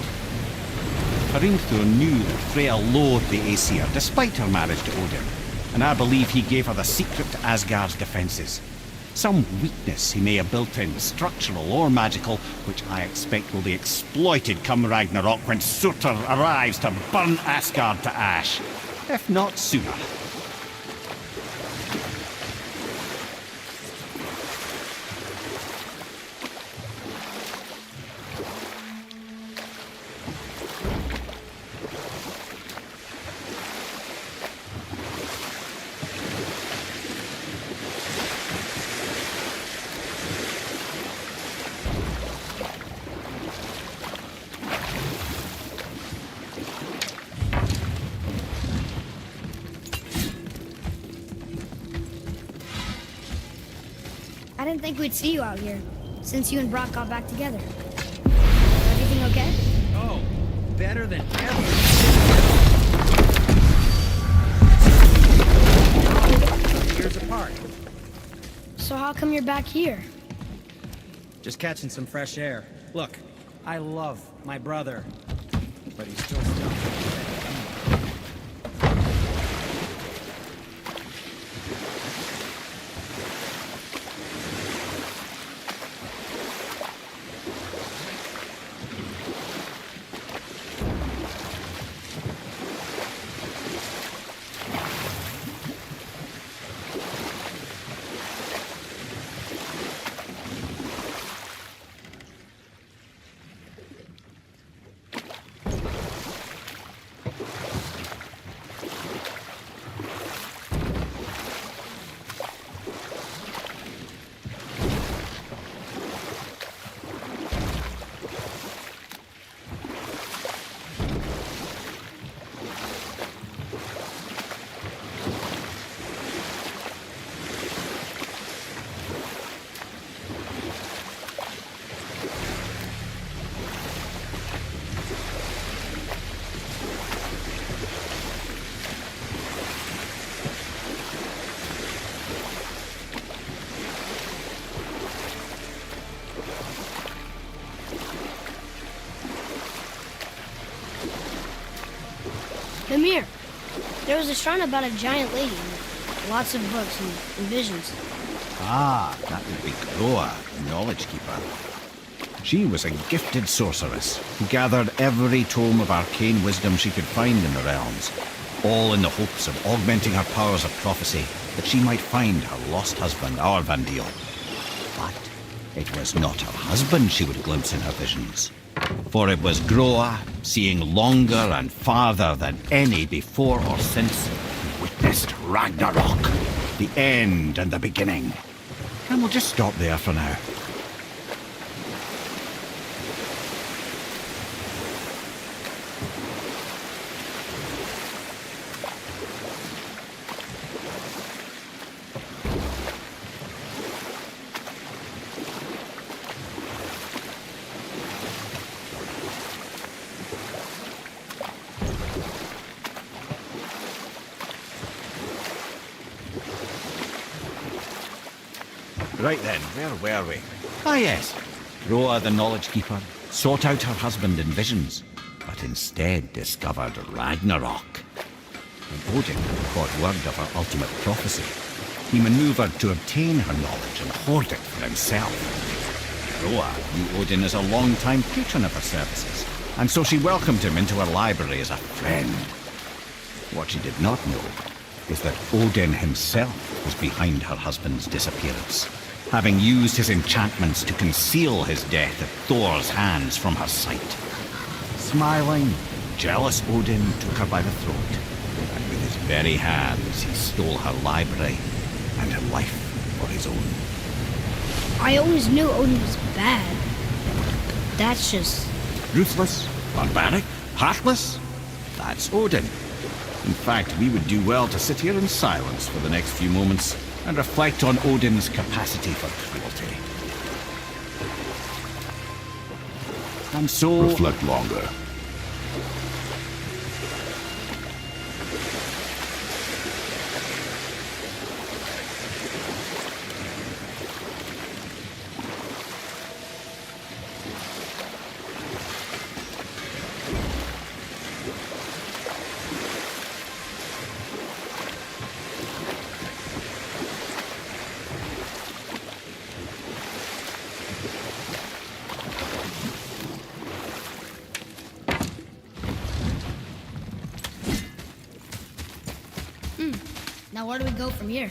S5: Hrimthur knew that Freya loathed the Aesir, despite her marriage to Odin, and I believe he gave her the secret to Asgard's defences. Some weakness he may have built in, structural or magical, which I expect will be exploited come Ragnarok when Surtur arrives to burn Asgard to ash. If not sooner.
S2: I didn't think we'd see you out here, since you and Brock got back together. Everything okay?
S1: Oh, better than ever. Years apart.
S2: So how come you're back here?
S1: Just catching some fresh air. Look, I love my brother, but he's still stuck.
S2: Mimir, there was a shrine about a giant lady and lots of books and visions.
S3: Ah, that would be Groa, the Knowledge Keeper. She was a gifted sorceress who gathered every tome of arcane wisdom she could find in the realms, all in the hopes of augmenting her powers of prophecy that she might find her lost husband, Arvandil. But it was not her husband she would glimpse in her visions, for it was Groa, seeing longer and farther than any before or since, who witnessed Ragnarok, the end and the beginning. And we'll just stop there for now. Right then, where were we? Ah yes, Roa the Knowledge Keeper sought out her husband in visions, but instead discovered Ragnarok. When Odin caught word of her ultimate prophecy, he maneuvered to obtain her knowledge and hoard it for himself. Roa knew Odin as a long-time patron of her services, and so she welcomed him into her library as a friend. What she did not know is that Odin himself was behind her husband's disappearance, having used his enchantments to conceal his death at Thor's hands from her sight. Smiling, jealous Odin took her by the throat, and with his very hands he stole her library and her life for his own.
S2: I always knew Odin was bad. That's just...
S3: Ruthless, barbaric, heartless? That's Odin. In fact, we would do well to sit here in silence for the next few moments and reflect on Odin's capacity for cruelty. And so...
S4: Reflect longer.
S2: Now where do we go from here?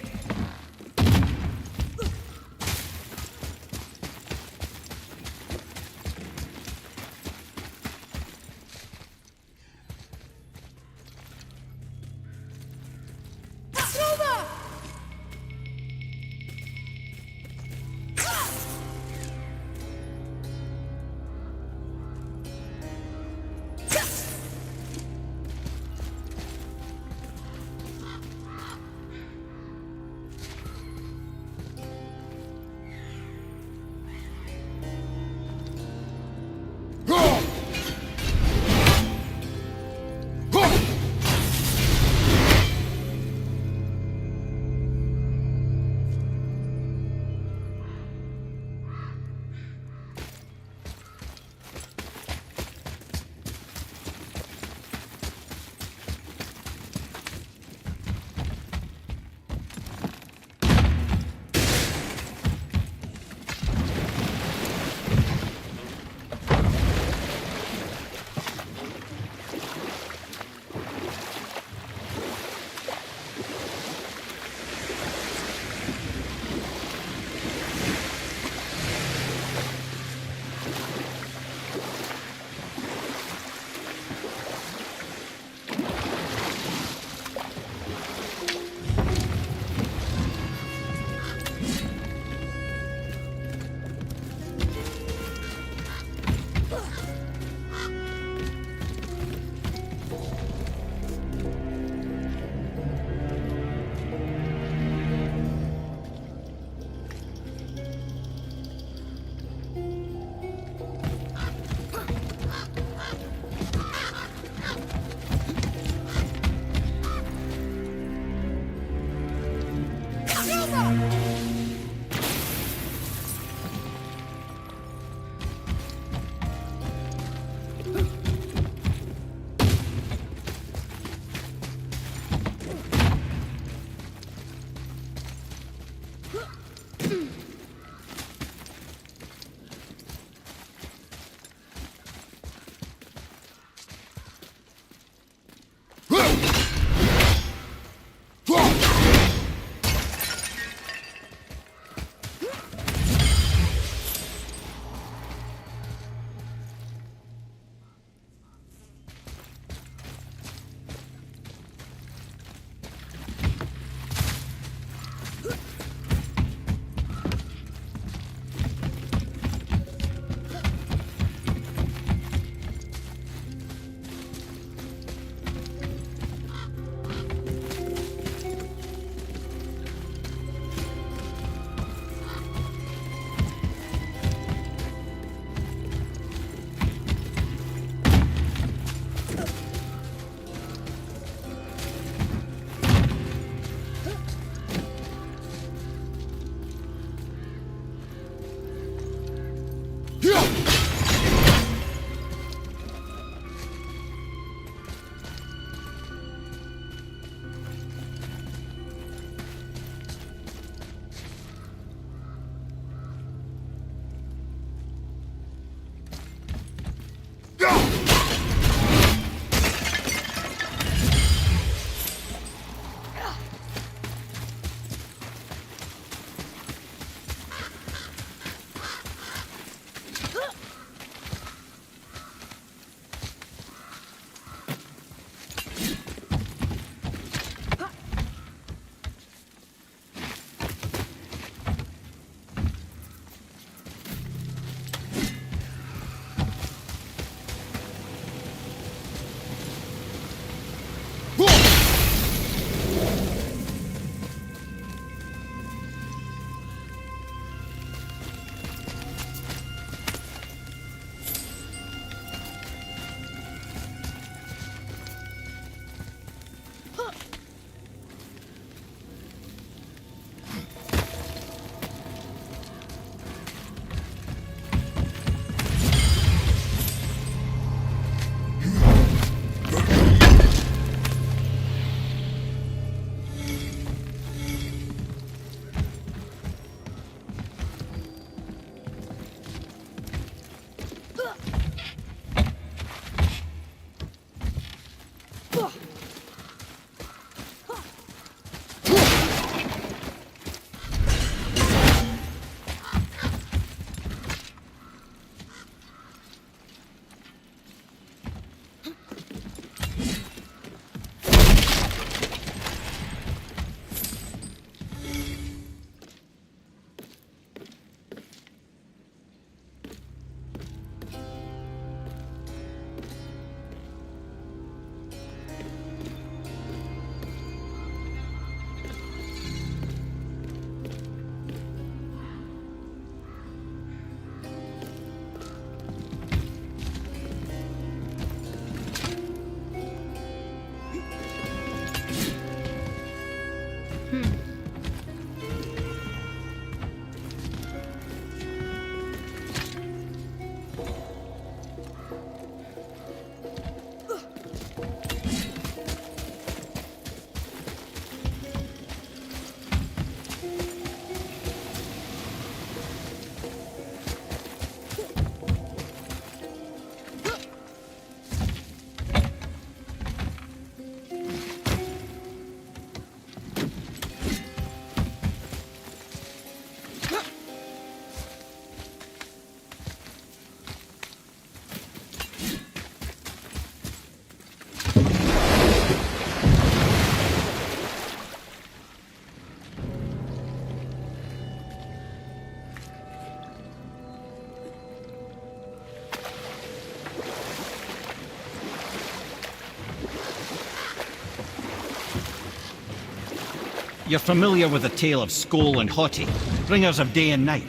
S5: You're familiar with the tale of Skoll and Haughty, bringers of day and night?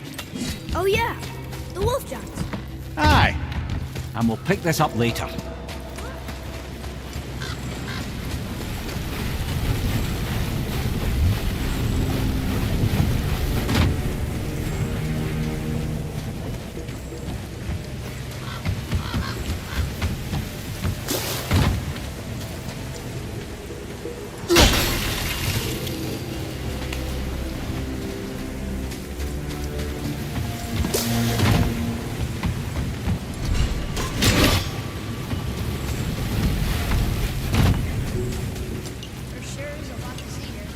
S2: Oh yeah, the wolf giants.
S5: Aye. And we'll pick this up later.
S2: There sure is a lot to see here.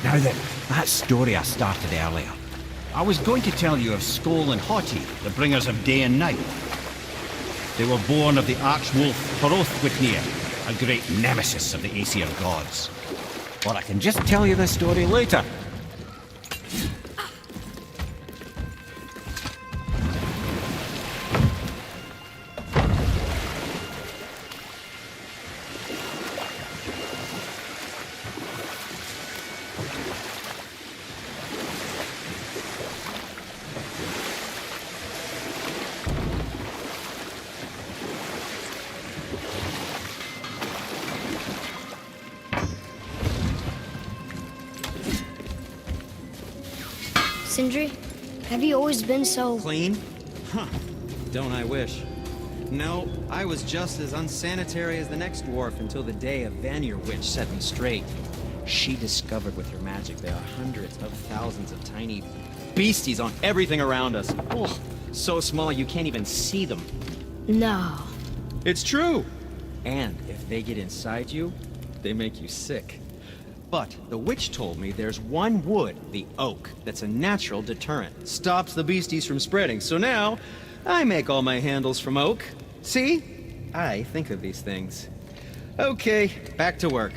S5: Now then, that story I started earlier. I was going to tell you of Skoll and Haughty, the bringers of day and night. They were born of the arch-wolf Hrothwitnir, a great nemesis of the Aesir gods. Or I can just tell you the story later.
S2: Sindri, have you always been so...
S8: Clean? Huh. Don't I wish. No, I was just as unsanitary as the next dwarf until the day a Vanir witch set me straight. She discovered with her magic there are hundreds of thousands of tiny beasties on everything around us. Oh, so small you can't even see them.
S2: No.
S8: It's true! And if they get inside you, they make you sick. But the witch told me there's one wood, the oak, that's a natural deterrent. Stops the beasties from spreading. So now, I make all my handles from oak. See? I think of these things. Okay, back to work.